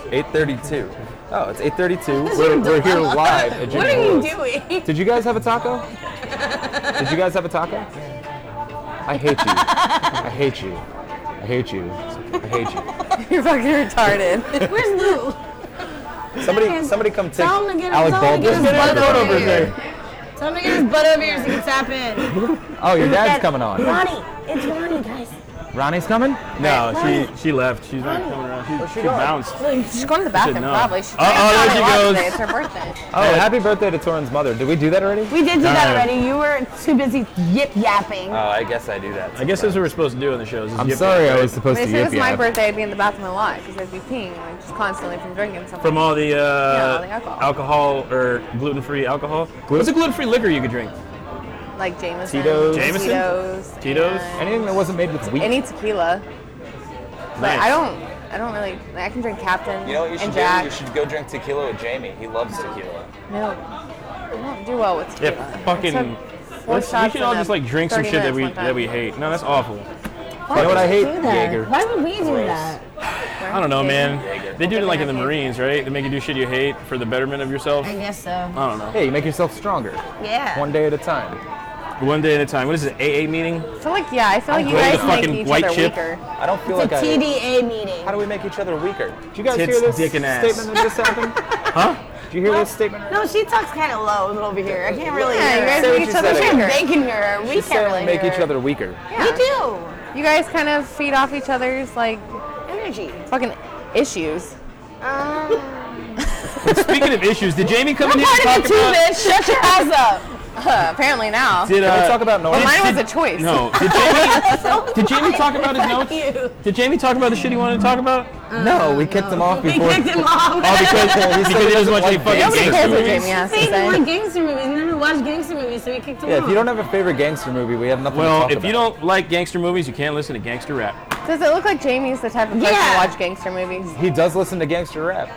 8:32. Oh, it's 8:32. We're here live at Jimmy What are you Hulas. doing? Did you guys have a taco? Did you guys have a taco? I hate you. I hate you. I hate you. I hate you. You're fucking retarded. Where's Lou? Somebody come take Tell him to get Alec tell him to get Baldwin's his butt microphone over over here. here. Tell him to get his butt over here so he can tap in. Oh, your dad's coming on. Ronnie, it's Ronnie, guys. Ronnie's coming? No, she left. She's not coming around. She bounced. She's going to the bathroom no. probably. She's there she goes. Today. It's her birthday. Oh, happy birthday to Torin's mother. Did we do that already? We did do that Alright. already. You were too busy yip yapping. Oh, I guess I do that. I guess that's what we're supposed to do on the shows. is I'm yip sorry yap, I right? was supposed If to it yip was my yap. birthday, I'd be in the bathroom a lot because I'd be peeing like just constantly from drinking something. From all the, the alcohol. alcohol or gluten-free alcohol. What's a gluten-free liquor you could drink? like Jameson. Tito's. Jameson? Tito's. Tito's? Anything that wasn't made with wheat. Any tequila. But Nice. I don't really, like, I can drink Captain You know what you should and do? Jack. You should go drink tequila with Jamie. He loves tequila. No, I don't do well with tequila. Yeah, fucking. I took 4 We shots should all in just like drink some 30 shit minutes one that we time. hate. No, that's awful. You know what I hate? Do that. Jaeger. Why would we do that? I don't know, man. Jaeger. They do it like in the Jaeger. Marines, right? They make you do shit you hate for the betterment of yourself. I guess so. I don't know. Hey, you make yourself stronger. Yeah. One day at a time. One day at a time. What is it? AA meeting? I feel like, yeah, I feel like you Go to guys the make fucking each white other chip. weaker. I don't feel It's like a I. TDA meeting. How do we make each other weaker? Did you guys Tits, hear this dick, and ass. statement that just happened? Huh? Did you hear this statement? No, she talks kind of low over here. I can't really Yeah, you hear guys her. Say what make you each other said again. weaker. They can hear her. We She's can't saying really we make hear each her. other weaker. We do. You guys kind of feed off each other's, like, Energy. fucking issues. Speaking of issues, did Jamie come in here Part to of talk it too, about? bitch. Shut your ass up. Apparently now. Did, Can we talk about noise? But mine was a choice. No. Did Jamie talk about his notes? You. Did Jamie talk about the shit he wanted to talk about? No, we kicked him off We before. kicked him off. Oh, because he doesn't watch any fucking Nobody gangster cares what movies. Jamie has to He didn't say. like gangster movies. He never watched gangster movies, so we kicked him Yeah, off. if you don't have a favorite gangster movie, we have nothing to Well, talk if about. you don't like gangster movies, you can't listen to gangster rap. Does it look like Jamie's the type of person Yeah. to watch gangster movies? He does listen to gangster rap.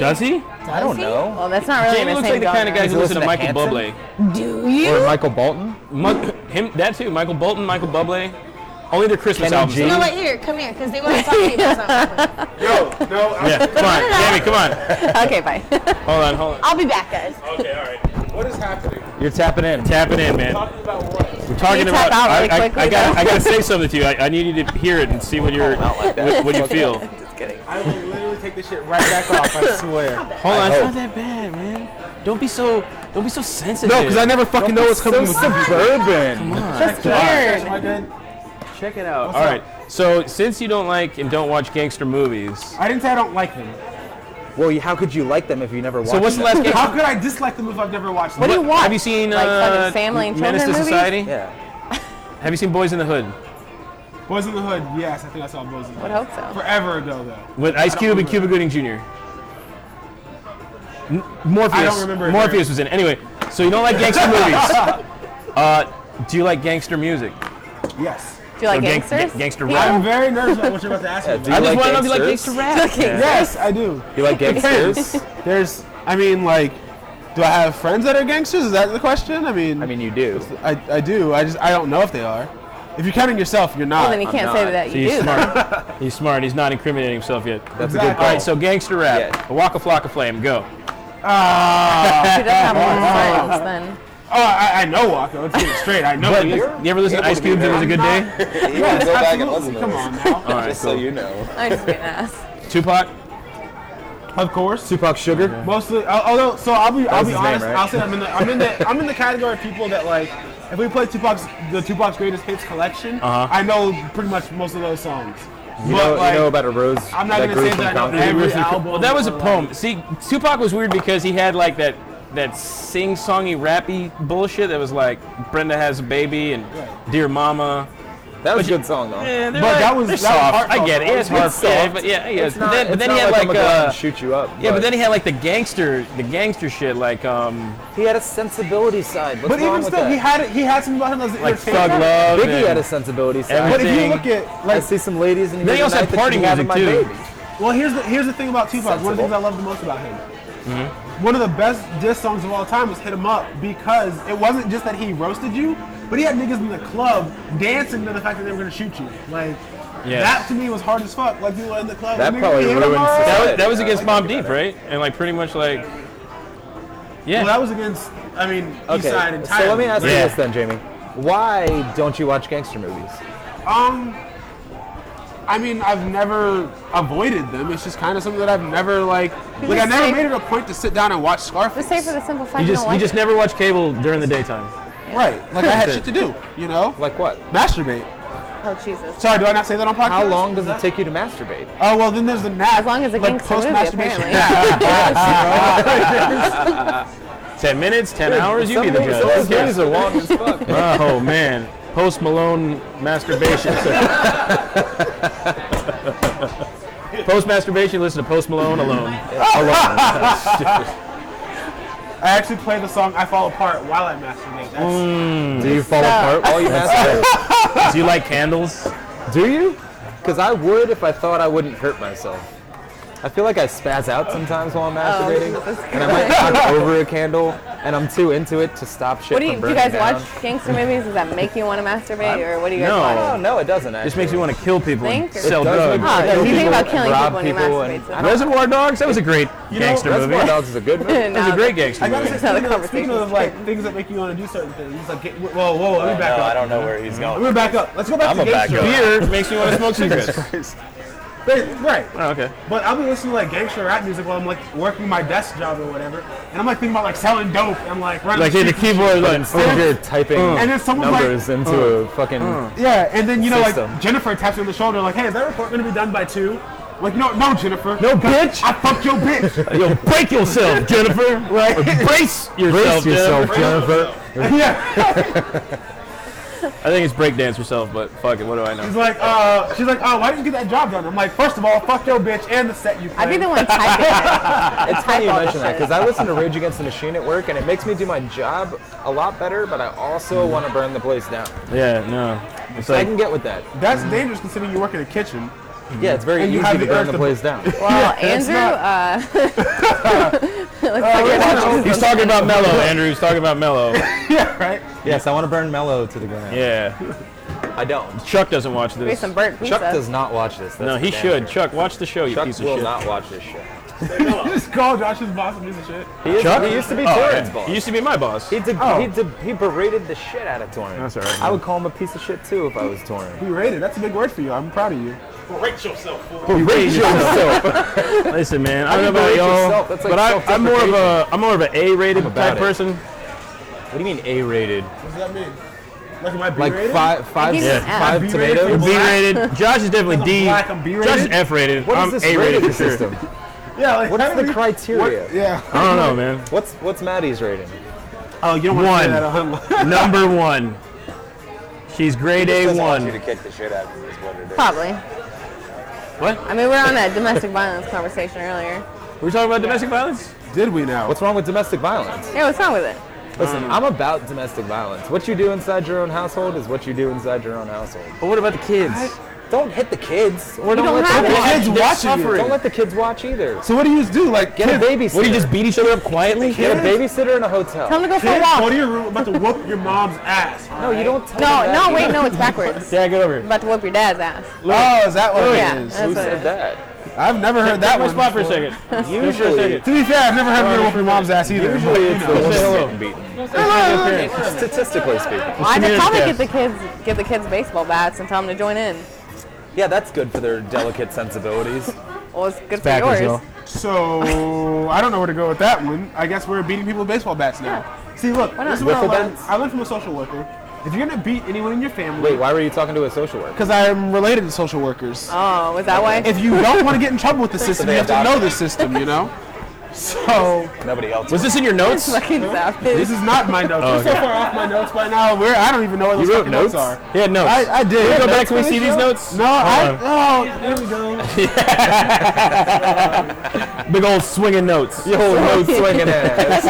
Does he? I don't know. Well, that's not really Jamie in the looks same like the kind of guy Does who he listens to listen to Michael Hanson? Bublé. Do you? Or Michael Bolton. Him, that too. Michael Bolton, Michael Bublé. Only their Christmas Kenny albums. G. You know what? Here, come here, because they want to talk to you about something. Yeah, come on, Jamie, come on. Okay, bye. Hold on. I'll be back, guys. Okay, all right. What is happening? You're tapping in. Tap it in, man. Talking about what? We're talking you tap about. out really quickly, I though? gotta say something to you. I need you to hear it and see what you're, what you feel. I will literally take this shit right back off. I swear. Hold on, it's not that bad, man. Don't be so sensitive. No, because I never fucking know what's coming. So suburban. Just scared. Am I good? check it out. All right. So since you don't like and don't watch gangster movies, I didn't say I don't like them. Well, how could you like them if you never watched so what's the them? last How gangster? could I dislike them if I've never watched them? What do you watch? Have you seen Like fucking family and Menace to children movies? Society? Yeah. Have you seen Boys in the Hood Boys in the Hood, yes, I think I saw Boys in the Would Hood. hope so. Forever ago, though. with Ice Cube and Cuba Gooding Jr.? Morpheus. I don't remember it Morpheus was in it. Anyway, so you don't like gangster movies. Do you like gangster music? Yes. Do you like Or gangsters? gangster People? rap? I'm very nervous about what you're about to ask me. Do you I just like want to know if you like gangsters? gangster rap. Yes, I do. You like gangsters? There's, I mean, like, do I have friends that are gangsters? Is that the question? I mean, you do. I do. I don't know if they are. If you're counting yourself, you're not. Well, then you can't say not. that So you he's do. smart. He's smart. He's not incriminating himself yet. That's a Exactly. good call. All right, so gangster rap. Yeah. Waka Flocka Flame, go. Ah. She doesn't have more friends then. Oh, I know Waka. Let's get it straight. I know. You ever listen to Ice Cube? It was a good day. Yes, Go back and absolutely. listen to Come this. on now. All right, Just so you know. I'm just being ass. Tupac. Of course. Tupac Sugar. Mostly, although, so I'll be his name, honest. right? I'll say I'm in the category of people that like. If we play Tupac's Greatest Hits collection, I know pretty much most of those songs. You know about a rose. I'm not that gonna grew say from that I know concrete? every album. Well, that was a or, poem. like- See, Tupac was weird because he had like that sing-songy, rappy bullshit that was like Brenda Has a Baby and Dear Mama. That was a good song though. Yeah, But that was soft. I get it. It's hard. It's Yeah, soft. but yeah, yeah. It's But not, then, it's but then not he had like I'm like gonna go out and shoot you up. yeah, but then he had like the gangster shit, like he had a sensibility side. What's But wrong even with still, that? he had something about him that was like entertaining. Thug Love. Biggie and- had a sensibility side. But if you Everything. look at I like, see some ladies and Then he also had party music, my too. baby. well, here's the thing about Tupac. One of the things I love the most about him. One of the best diss songs of all time was "Hit 'Em Up" because it wasn't just that he roasted you, but he had niggas in the club dancing to the fact that they were gonna shoot you. Like Yeah. that to me was hard as fuck. Like people in the club. That nigga, probably hit 'em ruined up. society. That was against Mobb Deep, right? And like pretty much like yeah. Well, that was against. I mean, East Okay, Side entirely. so let me ask you Yeah. this then, Jamie. Why don't you watch gangster movies? I mean, I've never avoided them. It's just kind of something that I've never like I just never say- made it a point to sit down and watch Scarface. Just say for the simple fact You you don't just watch it. never watch cable during the daytime. Right. Like I had shit to do, you know? Like what? Masturbate. Oh, Jesus. Sorry, do I not say that on podcast? How long does it take you to masturbate? Oh, well, then there's the nap. As long as it like gangster movie, post-masturbation apparently. nap. 10 minutes, 10 hours, you be the Some of those judge. movies are long as fuck. Oh man, Post Malone masturbation. Post masturbation, listen to Post Malone alone. I actually play the song I Fall Apart while I masturbate. That's, Do you fall apart while you masturbate? Do you like candles? Do you? Because I would if I thought I wouldn't hurt myself. I feel like I spaz out sometimes while I'm masturbating, and I might knock over a candle, and I'm too into it to stop shit What do from you burning guys down. watch gangster movies? Does that make you want to masturbate, or what do you guys No. watch? Oh, no, it doesn't actually. Just makes me want to kill people and Think? It sell does drugs. make Oh, kill you think about people, killing rob people when you people, and masturbate, so- I don't- Reservoir Dogs, that was a great gangster movie. Reservoir Dogs is a good movie. That was a great gangster I gotta movie. say, Another speaking of conversation. like things that make you want to do certain things, it's like, whoa, let me back No, up. I don't know where he's Let going. me back up. Let's go back I'm to a back gangster. up. Beer makes me want to smoke cigarettes. Right. Oh, okay. But I'll be listening to like gangster rap music while I'm like working my desk job or whatever, and I'm like thinking about like selling dope and like running Like in the streets and keyboard, shit. like Instead of you're typing And then someone's numbers like, into a fucking... yeah, and then you know System. like Jennifer taps me on the shoulder like, hey, is that report gonna be done by 2? Like, no, Jennifer. No, bitch. I fucked your bitch. You'll break yourself, Jennifer. Right. Or brace yourself, Brace yourself, Jennifer. Jennifer. Yeah. I think it's breakdance yourself, but fuck it, what do I know? She's like, why didn't you get that job done? I'm like, first of all, fuck your bitch and the set you play. I'd be the one typing it. It's funny you all the mention that shit. because I listen to Rage Against the Machine at work and it makes me do my job a lot better, but I also want to burn the place down. Yeah, no. It's So I like, can get with that. That's dangerous considering you work in a kitchen. Yeah, it's very And you easy have to the burn urge the to- place down. Well, Andrew, he's talking about Mello, Andrew. He's talking about Mello. Yeah, right? Yes, I want to burn Mello to the ground. Yeah. I don't. Chuck doesn't watch maybe this. some burnt pizza. Chuck does not watch this. That's No, he for damn should. sure. Chuck, watch the show, you Chuck piece of will shit. not watch this shit. Just call Josh's boss a piece of shit. He used to be Torrance boss. He used to be my boss. He berated the shit out of Torrance. That's all right, I would call him a piece of shit too if I was Torrance. Be rated. That's a big word for you. I'm proud of you. Rate yourself. Listen, man, I don't know about rate y'all, yourself? That's like but I'm more of an A-rated about type it. person. What do you mean A-rated? What does that mean? Like, am I Like B-rated? five give you an F. five B-rated for tomatoes? B-rated. Josh is definitely I'm D. black, I'm B-rated? Josh is F-rated. What I'm is this A-rated rating for sure. system? Yeah, like, What's how do the we- criteria? Yeah. I don't know, man. What's Maddie's rating? Oh, you don't want to say One. that on Number 1. She's grade Doesn't want you to A1. kick the shit out of you is what it is. Probably. What? I mean, we're on that domestic violence conversation earlier. Were we talking about domestic violence? Did we now? What's wrong with domestic violence? Yeah, what's wrong with it? Listen, I'm about domestic violence. What you do inside your own household is what you do inside your own household. But what about the kids? Don't hit the kids. Or don't let have the to. Kids watching you. Don't let the kids watch either. So what do you do? Like, Get a babysitter. What do you just beat each other up quietly? Get a babysitter in a hotel. Tell them to go for a kids, walk. go to your room, about to whoop your mom's ass. No, you don't tell No, them that. no, wait, no, it's backwards. Yeah, get over I'm here. about to whoop your dad's ass. Oh, is that what Yeah, it is? that's Who what it said is. that? I've never heard that Take my one. spot for a before. second. Usually, To be fair, I've never heard her whoop your mom's ass either. usually it's the woman hello. getting beaten. Statistically speaking. Well, I could probably CommunityCast. get the kids baseball bats and tell them to join in. Yeah, that's good for their delicate sensibilities. Well, it's good for Backwards, yours. though. So I don't know where to go with that one. I guess we're beating people with baseball bats now. See, look, this is what I Wiffle learned. bats? I learned from a social worker. If you're gonna beat anyone in your family, Wait, why were you talking to a social worker? because I'm related to social workers. Oh, was that why? If you don't want to get in trouble with the system, they you have to adopted know the system, you know? So, Nobody else. Was this in your notes? Fucking savage. this is not my notes. We're so far off my notes by now. I don't even know what those You wrote fucking notes? are. He had notes. I did. Can we go back? Can we see these notes? No, here we go. Big old swinging notes. Yo, no swinging ass.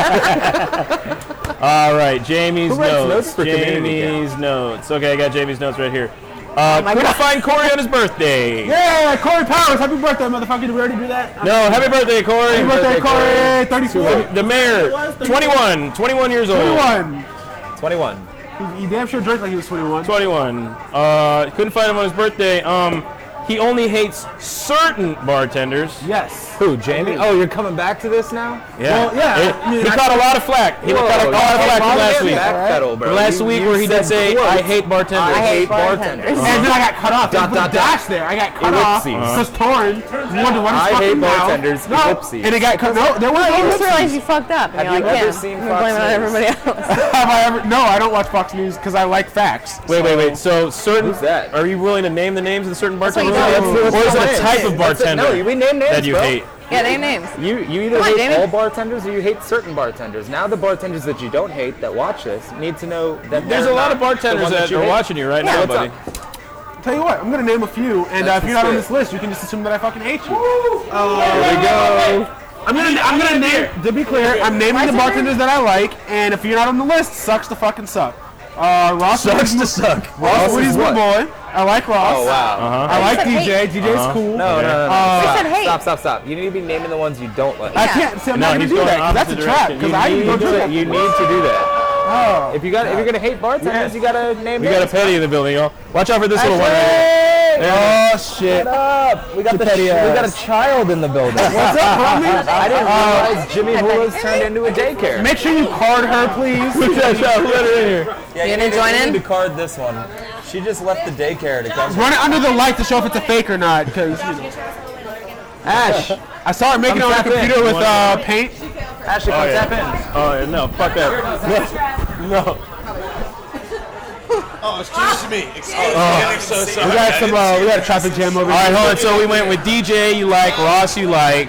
All right, Jamie's Who writes notes. notes for Jamie's notes. Okay, I got Jamie's notes right here. my Couldn't God. find Corey on his birthday. Yeah, Corey Powers. Happy birthday, motherfucker. Did we already do that? No, happy birthday, Corey. Happy birthday, Corey. 34. The mayor, 21 years old. 21. 21. He damn sure drank like he was 21. 21. Couldn't find him on his birthday. He only hates certain bartenders. Yes. Who, Jamie? Oh, you're coming back to this now? Yeah. Well, yeah, I mean, He caught a lot of flack. He caught a lot of flack from last week. Backpedal, bro. From last week where he did say, quotes. I hate bartenders. I hate bartenders. And then I got cut off. Dot, They put dot, a dash there. I got cut off. Ellipses. Because Torrin wondered what I he's hate fucking now. bartenders. No, Ellipses. and it got cut. No, there was You no just realized ellipses. you fucked up. And Have you're you like, ever yeah, seen I'm Fox blaming it on News? everybody else. Have I ever? No, I don't watch Fox News because I like facts. Wait. So certain. Who's that? Are you willing to name the names of the certain what bartenders? you do. Or is it a Names. type of That's it. bartender No, we name names, that you bro. hate? Yeah, they have names. You either Come on, hate Jamie. all bartenders or you hate certain bartenders. Now the bartenders that you don't hate that watch this need to know that There's they're a lot of not the bartenders one that you are hate. watching you right Yeah, now, what's buddy. up? Tell you what, I'm gonna name a few, and That's if the you're not on spirit. this list, you can just assume that I fucking hate you. There we go. I'm gonna name. To be clear, I'm naming the bartenders that I like, and if you're not on the list, sucks to fucking suck. Ross Sucks Woody's- to suck. Ross Woody's my what? boy. I like Ross. Oh, wow. I like said DJ. DJ's cool. No. I said hate. Stop. You need to be naming the ones you don't like. I can't. See, I'm No, not gonna he's do going that. 'Cause that's a opposite trap. direction. Because I You even go need do to- that. You need to do that. Oh. If you're gonna hate bartenders, you gotta name We got a names. petty in the building, y'all. Watch out for this little one right here. Oh shit. Shut up. We got we got a child in the building. What's up, homie? I didn't realize Jimmy Hulas turned into a daycare. Make sure you card her, please. Who let her in here? Yeah, You didn't join in? to card this one. She just left the daycare to come. Run it under the light to show if it's a fake or not. Because Ash, I saw her making it on the tap in. computer with paint. Ashley, come tap in. Oh, yeah, no, fuck that. No. Oh, it's just me. So sorry. We got some. We got a traffic jam over All right, here. hold on. So we went with DJ you like, Ross you like,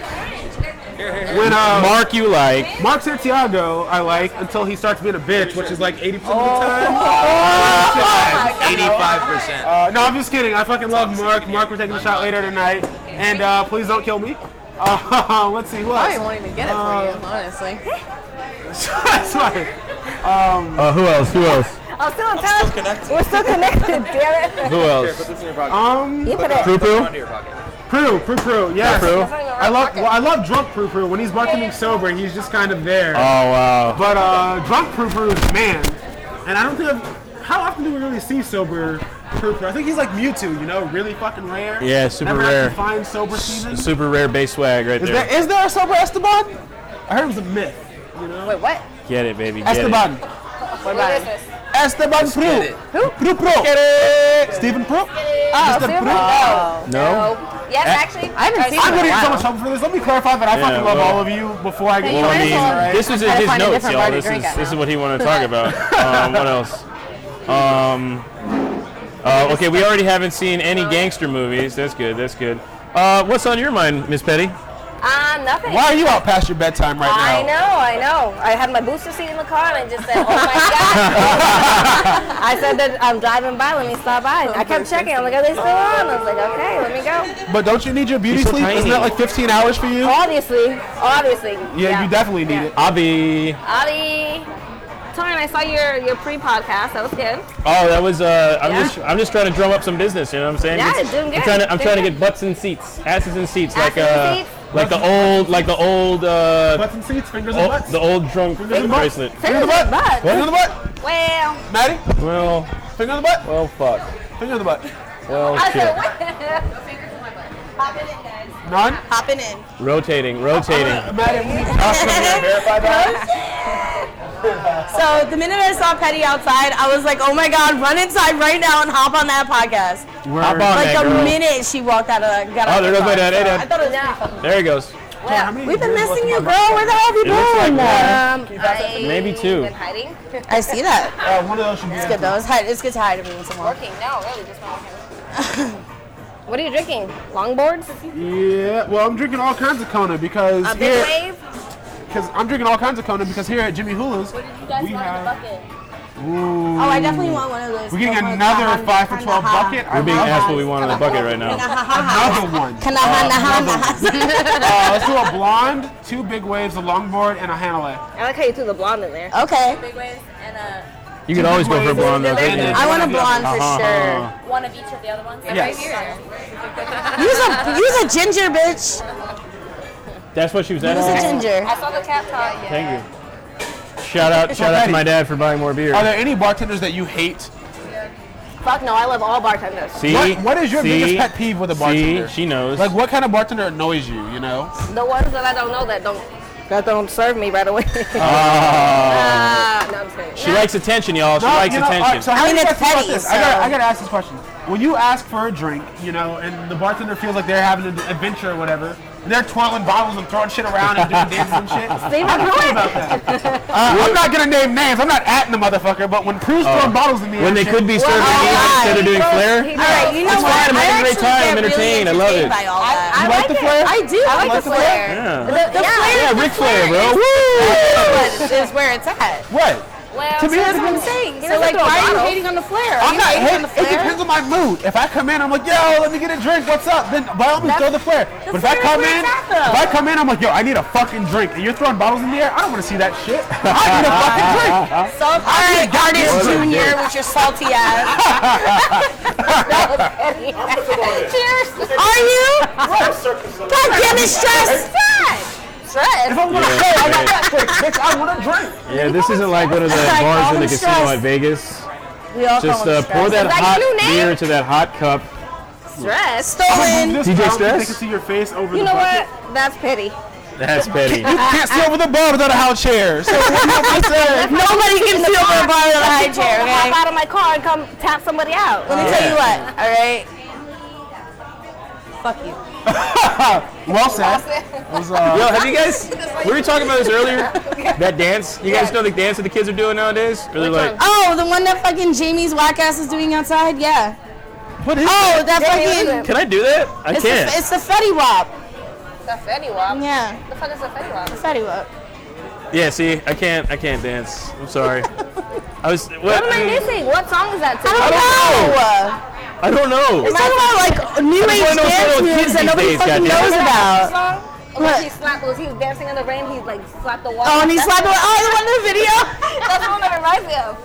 When Mark you like. Mark Santiago, I like until he starts being a bitch, which is like 80% of the time. 85%. No, I'm just kidding. I fucking love Mark. Mark, we're taking a shot later tonight, and please don't kill me. Let's see what. I won't even get it for you, honestly. That's fine. Who else? I'm still in touch. We're still connected, damn it. Who else? You put it. Prue, yes. I love drunk Prue. When he's bartending sober, he's just kind of there. Oh, wow. But drunk Prue is man, and I don't think how often do we really see sober Prue? I think he's like Mewtwo, you know, really fucking rare. Yeah, super Never rare. actually find sober season. Super rare bass swag right there. Is there a sober Esteban? I heard it was a myth. You know, Wait, what? Get it, baby. Get Esteban. What about it? Esteban Prue. Who? Prue Pro. Stephen Prue. Oh, Mr. Super? Prue. Oh. No? Yes, actually. I haven't seen I'm him gonna in a get so while. much trouble for this. Let me clarify that I Yeah, fucking love well- all of you before I get Hey, Well, I might as mean, well this was in try to his find a notes, different y'all. bar to This drink is at this is now. what he wanted to talk about. What else? Okay, we already haven't seen any gangster movies. That's good. What's on your mind, Miss Petty? Nothing. Why are you out past your bedtime right I now? know. I had my booster seat in the car and I just said, oh my God. I said that I'm driving by, let me stop by. I kept checking. I'm like, are they still on? I was like, okay, let me go. But don't you need your beauty You're so sleep? Isn't tiny. that like 15 hours for you? Obviously. Yeah, you definitely need it. Abby. Adi. Torian, I saw your pre-podcast. That was good. Oh, that was. I'm just trying to drum up some business. You know what I'm saying? Yeah, doing good. I'm trying to get butts in seats, asses in seats, Asses in seats? like the old. Butts and seats, fingers and butts. The old drunk bracelet. Finger in the butt. Finger in the butt. Well. Maddie, Well, finger in the butt. well, fuck. Finger in the butt. Well, I shit. said, what? Hopping in, guys. None. Hopping in. Rotating. Maddie, we verify that. So the minute I saw Petty outside, I was like, oh my God, run inside right now and hop on that podcast. Hop on Like that, the girl. minute she walked out of got out there of goes the my dad. Hey, car. Dad. I thought it was pretty fucking There he goes. Well, we've been missing you, girl. Where the hell have you looks like been? one. Maybe two. Been hiding. I see that. One of those should be. It's good though. It's good to hide every once in a while. Working? No, really, just not working. What are you drinking? Longboards? Yeah. Well, I'm drinking all kinds of Kona because A big wave? I'm drinking all kinds of Kona because here at Jimmy Hulas, What did you guys we want in the have. bucket? Ooh. Oh, I definitely want one of those. We're getting another 5 for 12 bucket. We're being asked what we want in the bucket right now. Another one. Let's do a blonde, 2 big waves, a longboard, and a Hanalei. I like how you threw the blonde in there. Okay. Big waves and You can always go for a blonde though. couldn't you? I want a blonde for sure. one of each of the other ones. Yes. Use a ginger, bitch. That's what she was Use a asking. ginger. I saw the cap top. Thank you. Shout out to my dad for buying more beer. Are there any bartenders that you hate? Fuck no, I love all bartenders. See? What is your biggest pet peeve with a bartender? See? She knows. Like, what kind of bartender annoys you, you know? The ones that I don't know that don't serve me right away. Oh. No, I'm just kidding. She likes attention, y'all. She likes attention. Alright, so how do you it's guys feel about petty, this? so- I gotta ask this question. When you ask for a drink, you know, and the bartender feels like they're having an adventure or whatever, and they're twirling bottles and throwing shit around and doing dances and shit. How do you feel about that? I'm not gonna name names. I'm not atting the motherfucker, but when Prue's throwing bottles in the air, When they shit, could be serving me instead of doing flair. Alright, you know It's what? fine, I'm having a great actually time, I'm get really entertained, I love it. by all that. You like the flair? I do. I like the flare. Yeah. The flare Yeah, Ric Flair, bro. is where it's at. What? Well, To me, That's what I'm saying. So like, why are you hating on the flare? Are I'm you not hating on hating. the It flare? depends on my mood. If I come in, I'm like, yo, let me get a drink. What's up? Then by all means, throw the flare. But if I flare is come where in, it's at, though. I'm like, yo, I need a fucking drink, and you're throwing bottles in the air, I don't want to see that shit. I need a fucking drink. All right, Artist Junior with your salty ass. Cheers. Are you? God damn it, stress. Stress. If I want to say, I got Netflix, bitch, I want a drink. Yeah, this isn't like one of the I bars call in the him casino stress. at Vegas. We all Just call him pour stress. that Is hot your new name? beer into that hot cup. Stress. Stolen. This DJ down so Stress? They can see your face over You the know bucket. what? That's pity. That's petty. You can't see over the bar without a house chair. So what do you have to say? Nobody can see over a bar with a high chair, okay? hop out of my car and come tap somebody out. Let me tell you what, all right? Fuck you. Well said. It was, Yo, have you guys? We were talking about this earlier. That dance. You guys know the dance that the kids are doing nowadays? Or they're like, Oh, the one that fucking Jamie's whack ass is doing outside? Yeah. what is Oh, that fucking... can I do that? I can't. It's the Fetty Wap. The Fetty Wap. Yeah, The fuck is the Fetty Wap? the Fetty Wap. Yeah, see, I can't dance. I'm sorry. What am I missing? What song is that? I don't know. It's talking about like new age wanna know what's dance going on with moves kids that nobody these days, fucking goddamn. knows about. Song? Was he dancing in the rain? He like slapped the wall. Oh, and he slapped the... Oh, the one in the video? That's the one that reminds me of.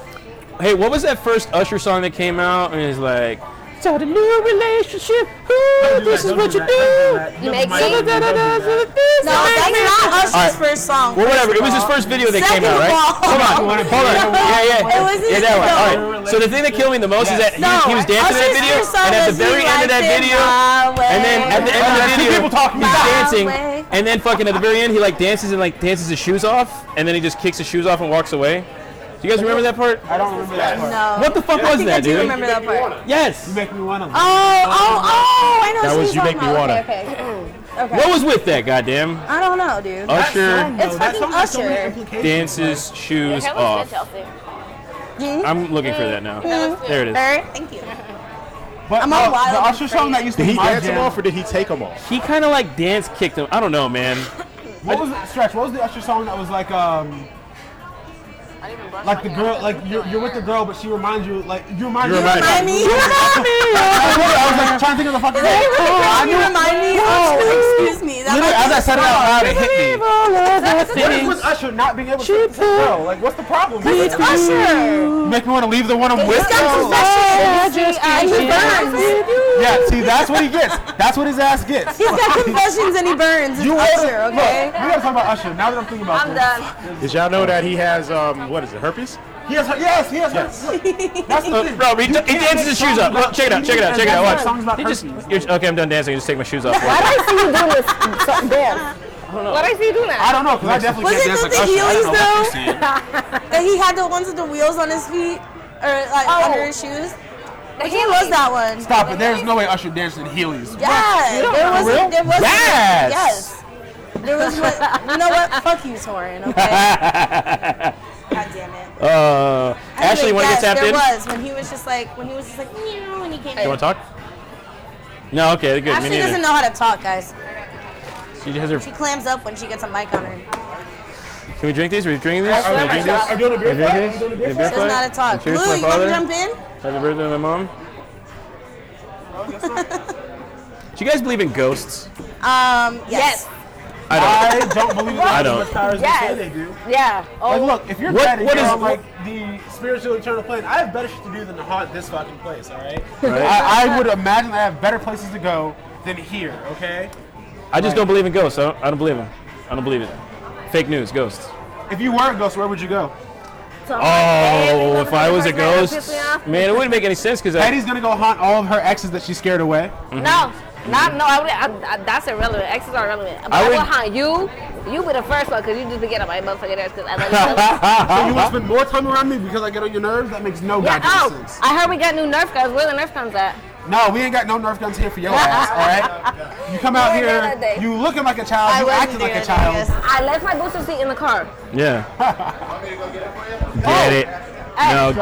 Hey, what was that first Usher song that came out? And it's like, start a new relationship. Ooh, this is what you do. You make me? No, that's not Usher's first song. Well, whatever. It was his first video that came out, right? Hold on. Yeah. It was his Yeah, that one. song. All right. So the thing that killed me the most is that he was dancing in that Usher's video, first song and at the was very He end of that Likes It video, My Way. and then at the end of the video, people talking he's about dancing, way. and then fucking at the very end, he like dances his shoes off, and then he just kicks his shoes off and walks away. Do you guys remember that part? I don't remember that part. No. What the fuck was that, I do dude? remember that part. Yes. You make me want to. Oh, I know That what was you're You Make talking Me about. Wanna. Okay. What was with that, goddamn? I don't know, dude. Usher It's fucking Usher. dances shoes Hair looks off. good, Chelsea. I'm looking for that now. There it is. Alright, thank you. But I'm all wild the and Usher song that used to Did be he my dance him jam. off or did he take him off? He kind of like dance kicked him. I don't know, man. What was it, Stretch? What was the Usher song that was like like the girl, like you're with the girl, but she reminds you, like you remind me. Remind me. You remind me. I was like trying to think of the fucking. You remind me. Oh, excuse me. literally, as I said it out loud, it hit me. What is with Usher not being able to say no? Like, what's the problem? He's Usher. Make me want to leave the one I'm with. He's got confessions. And he burns. Yeah, see, that's what he gets. That's what his ass gets. He's got confessions and he burns. It's Usher, okay? Look, we gotta talk about Usher. Now that I'm thinking about I'm this. done. Did y'all know that he has what is it, herpes? He has, yes, he has. That's the thing. Bro, he dances his shoes up. Look, check it out. Watch. Songs about Okay, I'm done dancing. Just take my shoes off. Why do I see you doing this dance? Why do I see you doing that? I don't know, because I definitely can't dance like Was it Usher. I the don't know what Heelys, you're saying. That he had the ones with the wheels on his feet? Or like under his shoes? Which one was that one? Stop it. There's no way Usher danced in Heelys. Yeah. There was Yes. Yes. There was what, you know what? Fuck you, Torin, okay? God damn it. Ashley, you want to get tapped in? There was when he was just like meow when he came in. You want to talk? No, okay, good. Ashley doesn't know how to talk, guys. She has her. She clams up when she gets a mic on her. Can we drink these? Are we drinking these? Are we Can we drink doing a beer these? fight? She doesn't know how to talk. Cheers Blue, to my you want to father. jump in? Happy birthday to my mom. Do you guys believe in ghosts? Yes. I don't believe that. I don't. As powers they say they do. Yeah. Like, look, if you're What- dead and what you're is- on like the spiritual eternal plane, I have better shit to do than to haunt this fucking place. All right. Right. I would imagine I have better places to go than here. Okay. I just don't believe in ghosts. I don't believe them. I don't believe it. Fake news, ghosts. If you were a ghost, where would you go? Oh, if I was a ghost, man, it wouldn't make any sense because Eddie's gonna go haunt all of her exes that she scared away. No. That's irrelevant. Exes are irrelevant. But I will hunt you. You be the first one because you just get on my motherfucking nerves because I love you. So you want to spend more time around me because I get on your nerves? That makes no goddamn sense. I heard we got new Nerf guns. Where the Nerf guns at? No, we ain't got no Nerf guns here for your ass, all right? You come out here, you looking like a child, you acting like a child. I left my booster seat in the car. Yeah. Get it? No,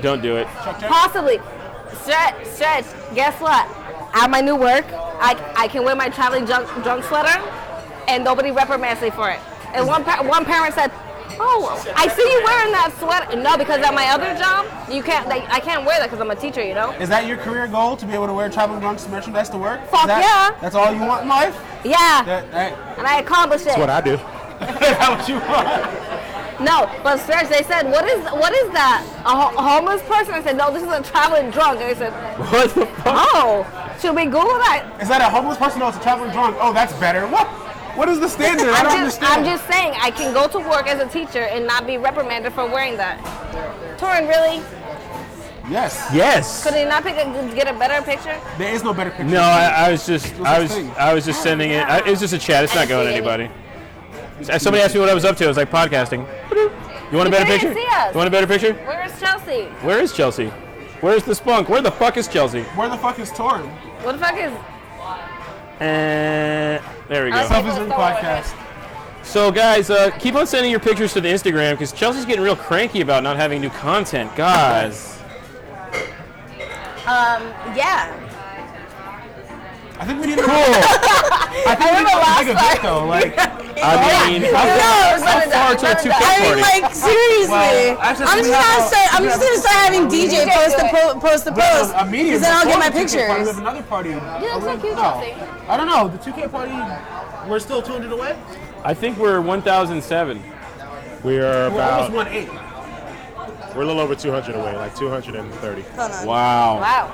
don't do it. Possibly. Stretch. Guess what? At my new work, I can wear my traveling drunk sweater, and nobody reprimands me for it. And one parent said, "Oh, I see you wearing that sweater." No, because at my other job, you can't. I can't wear that because I'm a teacher. You know. Is that your career goal, to be able to wear traveling drunks merchandise to work? Fuck yeah. That's all you want in life? Yeah. And I accomplished it. That's what I do. Is that what you want? No, but Stretch, they said, what is that? A homeless person? I said, no, this is a traveling drunk. And they said, what the fuck? Oh, should we Google that? Is that a homeless person? No, it's a traveling drunk. Oh, that's better. What? What is the standard? I don't understand. I'm just saying, I can go to work as a teacher and not be reprimanded for wearing that. Torin, really? Yes. Could he not get a better picture? There is no better picture. No, I was just sending it. It's just a chat. It's not going to anybody. Somebody asked me what I was up to. I was like podcasting. You want a better picture? See us. You want a better picture? Where's Chelsea? Where is Chelsea? Where's the spunk? Where the fuck is Chelsea? Where the fuck is Torin? What the fuck is? There we go. Self-Esteem Podcast. So guys, keep on sending your pictures to the Instagram because Chelsea's getting real cranky about not having new content. Guys. Yeah. I think we need to I think we need to make a vid though. Like, I mean, how far to the 2K I mean, party? like, seriously. I'm just gonna start having DJ post the post. Because then I'll get my pictures. We have another party. You look so cute, No. Chelsea. I don't know. The 2K party, we're still 200 away? I think we're 1,007. We are We're almost about, 1-8. we're a little over 200 away, like 230. Hold on. Wow. Wow.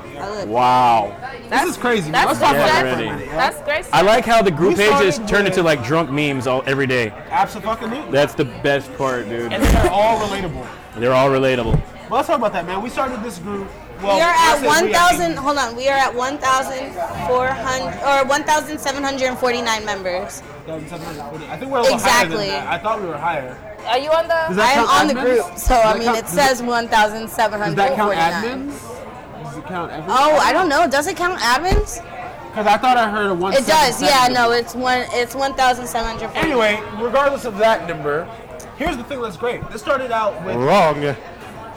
Wow. This is crazy. That's Let's talk about that for a crazy. minute, yo. That's great. I like how the group We pages started turn with- into like drunk memes every day. Absolutely. That's the best part, dude. And they're all relatable. They're all relatable. Well, let's talk about that, man. We started this group. Well, We are I at said we, I 1,000. mean, Hold on. We are at 1,400 or 1,749 members. 1,740. I think we're a little higher than Exactly. that. I thought we were higher. Are you on Does the? that I am count on the admins? group, so Does I that mean, count- it says Does that count 1,749. admins? Does it count everything? Oh, I don't know. Does it count admins? Because I thought I heard a 1. It does. Yeah. No, it's 1,749. Anyway, regardless of that number, here's the thing that's great. This started out with. Wrong.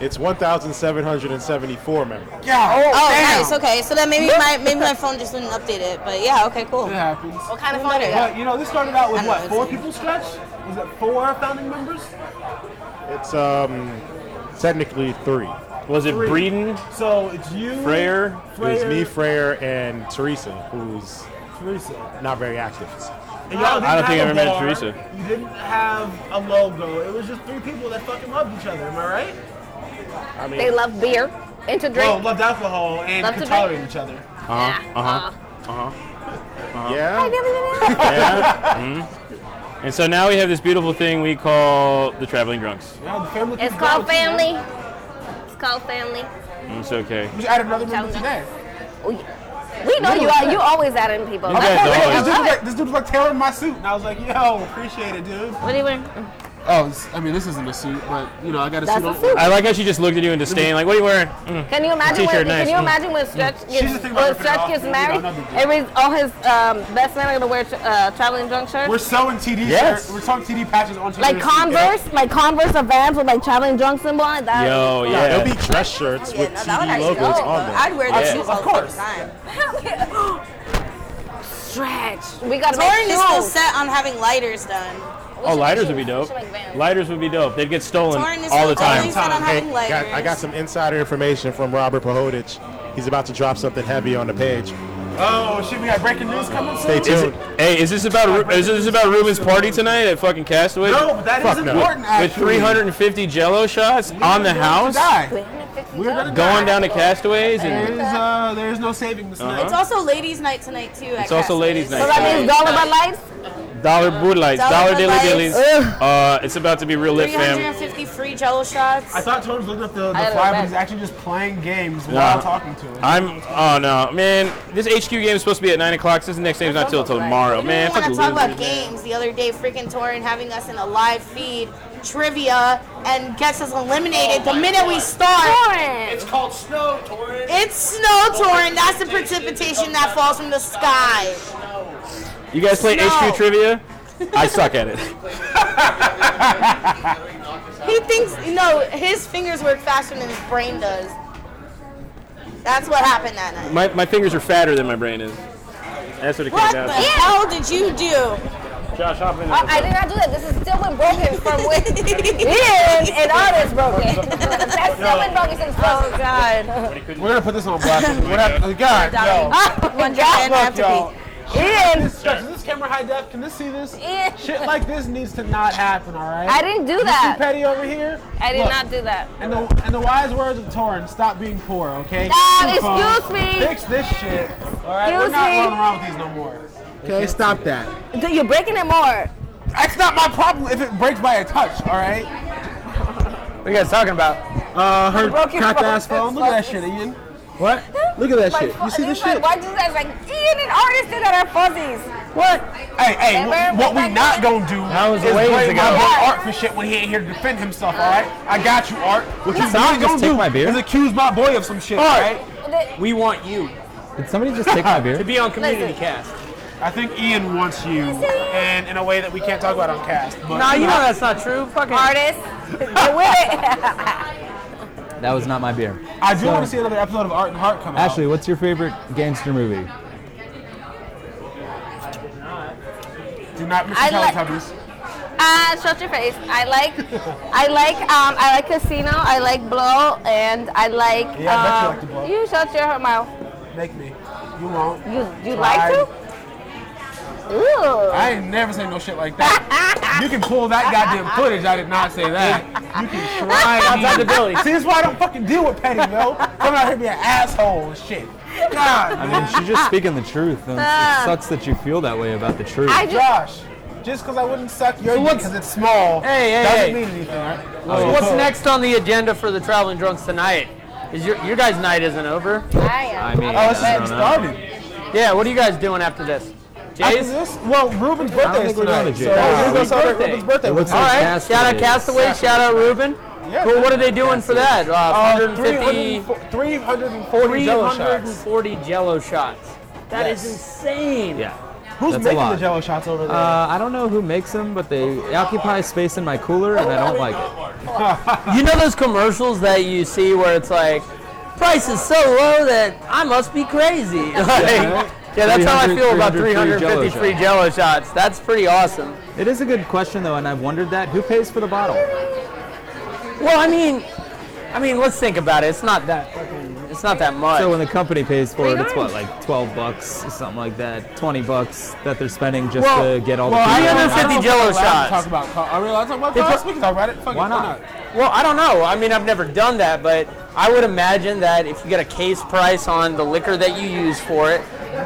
It's 1,774 members. Yeah. Oh, damn. nice. Okay, so then maybe my phone just didn't update it, but yeah. Okay, cool. It happens. What kind of phone is But, that? you know, this started out with I what? don't know, 4 it's- people stretch? Was it 4 founding members? It's technically 3. Was it 3. Breeden, So it's you, Freyer? It's me, Freyer, and Teresa, who's Teresa. not very active. And y'all didn't I don't think I have ever a met bar. Teresa. You didn't have a logo. It was just three people that fucking loved each other. Am I right? I mean, They love beer and to drink. Well, loved alcohol and Love could to tolerate drink. each other. yeah. And so now we have this beautiful thing we call the Traveling Drunks. Yeah, the family It's keeps called going, too, man. family. It's called family. It's okay. We just added another member today. We know you are. You always adding people. You guys I always- love it. This dude was like tailoring my suit, and I was like, yo, appreciate it, dude. What are you wearing? Oh, I mean, this isn't a suit, but, you know, I got a That's suit a on. suit. I like how she just looked at you in disdain, like, what are you wearing? Can you imagine T-shirt, when? nice. Can you imagine when Stretch She's gets the thing about when Stretch ripping it gets off, married? man. No big deal. All his best men are gonna wear traveling drunk shirts. We're sewing TD Yes. shirts. We're sewing TD patches onto Like your Converse, like Converse or Vans with like traveling drunk symbol on it. That, Yo, Yeah, yeah. there'll be dress shirts with TD logos on them. I'd wear those Yeah. shoes all the time. Stretch. We gotta Torin make is still shoes. set on having lighters done. Oh, lighters would be We dope. should make Vans. Lighters would be dope. They'd get stolen Torin is all the still totally time. set on having lighters. I got some insider information from Robert Pahodich. He's about to drop something heavy on the page. Oh, shit, we got breaking news coming Stay soon? tuned. Hey, is this about Ruben's party tonight at fucking Castaway? No, but that is no. important, With actually. 350 Jello shots on the house, We're gonna going down to Castaways, and There's no saving this night. It's also ladies' night tonight too. It's also ladies' So night. that means dollar Bud Lights. Dollar Bud Lights, Dollar Dollar Bud Dilly Lights. Dillies. It's about to be real lit, fam. 350 free Jello shots. I thought Toad was looking up the I fly, but bet. he's actually just playing games Yeah. while talking to him. Oh no, man! This HQ game is supposed to be at 9 o'clock. This next game's not till tomorrow, We man. didn't want to Fucking talk about losers. games the other day. Freaking Torin having us in a live feed trivia and gets us eliminated the minute we start. Torin. called snow, Torin. It's snow, Torin. That's the precipitation that falls from the sky. You guys play Snow. HQ trivia? I suck at it. He thinks, his fingers work faster than his brain does. That's what happened that night. My fingers are fatter than my brain is. That's what it What came the down to. hell did you do? Josh, hop in. I did not do that. This is still been broken from when Ian and Artist broke it. That's still been broken since Oh, God. We're gonna put this on blast. What happened? God, yo. One giant Look, have to y'all. be. Ian. Is this camera high def? Can this see this? Ian. Shit like this needs to not happen, all right? I didn't do You see that. Petty over here? I did Look, not do that. And the wise words of Torin, stop being poor, okay? Excuse me. Fix this shit. All right, we're Excuse not me. rolling around with these no more. Okay, stop that. Dude, you're breaking it more. That's not my problem if it breaks by a touch, all right? What are you guys talking about? Her broke your cracked phone. ass phone. Look at that shit, Ian. What? Look at that shit. You see this shit? Why do you guys like Ian and Artist did that are fuzzies? What? Hey, Remember what we back not then? gonna do was is ways blame ago. my boy Art for shit when he ain't here to defend himself, all right? I got you, Art. What you Somebody not just gonna take do my beer? is accuse my boy of some shit, all right? We want you Did somebody just take my beer? to be on CommunityCast. I think Ian wants you, and in a way that we can't talk about on cast. But Nah, you know that's not true. Fucking Artist, get with it. That was not my beer. I do want to see another episode of Art and Heart come Ashley, out. what's your favorite gangster movie? Do not miss I the like- Teletubbies. Shut your face. I like Casino. I like Blow, and I like. Yeah, I bet you like to blow. You shut your mouth. Make me. You won't. You like to? Ooh. I ain't never say no shit like that. You can pull that goddamn footage. I did not say that. You can try. outside the building. See, this is why I don't fucking deal with Petty, yo. Come out here be an asshole and shit. God, I mean, she's just speaking the truth. And it sucks that you feel that way about the truth. Josh, just because I wouldn't suck your dick because it's small Hey, doesn't hey. mean anything, right? So what's next on the agenda for the Traveling Drunks tonight? Is your guys' night isn't over? I am. I mean, Oh, it's I just don't know. started. Yeah. What are you guys doing after this? After Jay's. this, well, Ruben's birthday is think we're going tonight, to so Jay's. we're gonna Ruben's celebrate birthday. Ruben's birthday. It with looks him. All right. Castaways. Shout out Castaway. Shout out Ruben. Yeah, Well, what are they doing for that? 150, 340 Jello shots. 340 Jello shots. That is Yes. insane. Yeah. Who's That's a making the lot. Jello shots over there? I don't know who makes them, but they occupy space in my cooler, and I don't like it. You know those commercials that you see where it's like, price is so low that I must be crazy. Like, yeah, that's how I feel about 350 free Jello shots. That's pretty awesome. It is a good question, though, and I've wondered that. Who pays for the bottle? Well, I mean, let's think about it. It's not that fucking. It's not that much. So when the company pays for it, it's what, like $12 or something like that, $20 that they're spending just to get all the people. 350 Jello shots. Talk about. Are we allowed to talk about cost? We can talk about it. Fuck Why it, not? Well, I don't know. I mean, I've never done that, but I would imagine that if you get a case price on the liquor that you use for it,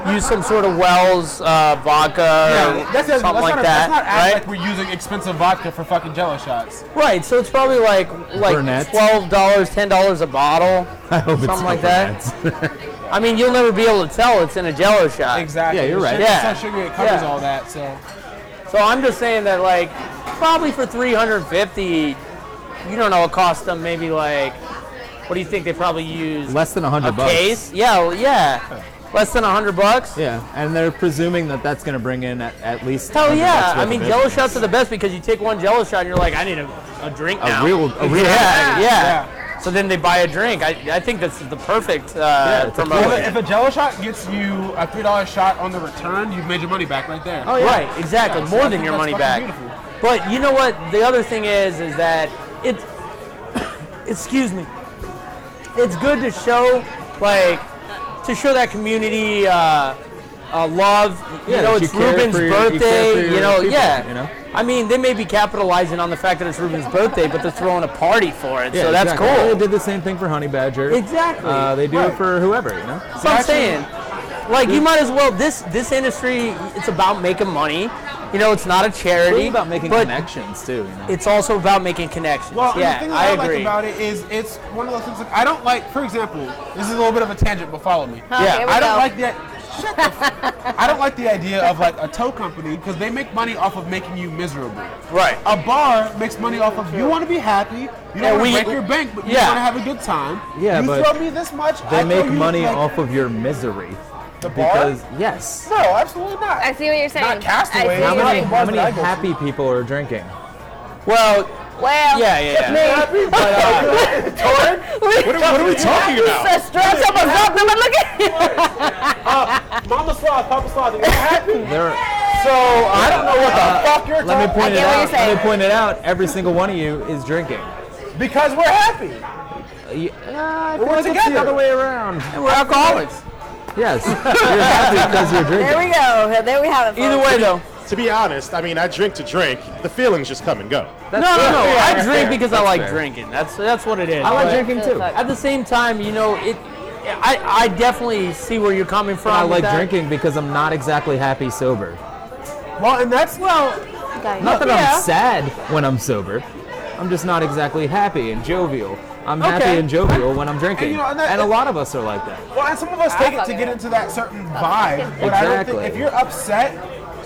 use some sort of Wells vodka or something like that. That's not right? like we're using expensive vodka for fucking Jello shots. Right, so it's probably like Burnett's. $12, $10 a bottle, I hope something it's like that. I mean, you'll never be able to tell it's in a Jello shot. Exactly. Yeah, you're right. Yeah. So sugar, it covers all that. So I'm just saying that, like, probably for $350, you don't know, it cost them maybe like, what do you think they probably use? Less than $100. Case? Yeah. Less than $100. Yeah, and they're presuming that that's going to bring in at least. Hell yeah! $100 I mean, worth of Jello business. shots are the best because you take one Jello shot and you're like, I need a drink now. A real yeah. So then they buy a drink. I think this is the perfect promotion. if a Jello shot gets you a $3 shot on the return, you've made your money back right there. Oh yeah. Right, exactly. Yeah, More so than your money that's back. fucking beautiful. But you know what? The other thing is that it's excuse me. It's good to show that community love. You know, it's Ruben's birthday. You know. I mean, they may be capitalizing on the fact that it's Ruben's birthday, but they're throwing a party for it. Yeah, so that's exactly. cool. They did the same thing for Honey Badger. Exactly. They do it for whoever, you know. That's what I'm saying. Like, you might as well. This industry, it's about making money. You know, it's not a charity. It's really about making connections too. You know? It's also about making connections. Well, yeah, the thing I that I agree. like about it is it's one of those things. Like, I don't like, for example, this is a little bit of a tangent, but follow me. Yeah, I don't like that. I don't like the idea of like a tow company because they make money off of making you miserable. Right. A bar makes money off of you want to be happy. You don't want to break your bank, but you want to have a good time. Yeah, you but throw me this much. They I make throw you, money like, off of your misery. The bar? Because yes. No, absolutely not. I see what you're saying. Not Castaway. How many Bars that I go happy to. people are drinking? Well, yeah. Happy, but, what are we talking about? Stretch up a zuck, look at Mama Sloth, Papa Sloth, are you happy? So I don't know what the fuck you're Let me talking point it what you're out. saying. Let me point it out. Every single one of you is drinking. Because we're happy. I feel We're like it's together. the other way around. and we're alcoholics. Yes, you're happy because you're drinking. There we go. There we have it. Either way, though. To be honest, I mean, I drink to drink. The feelings just come and go. No. I drink because I That's like fair. drinking. That's what it is. I like But drinking too. At the same time, you know, I definitely see where you're coming from. I with like that. drinking because I'm not exactly happy sober. Well, and that's Not that Yeah. I'm sad when I'm sober. I'm just not exactly happy and jovial. I'm Okay. happy and jovial when I'm drinking. And, you know, and a lot of us are like that. well, and some of us take it to get into that certain vibe. But I don't Exactly. think if you're upset,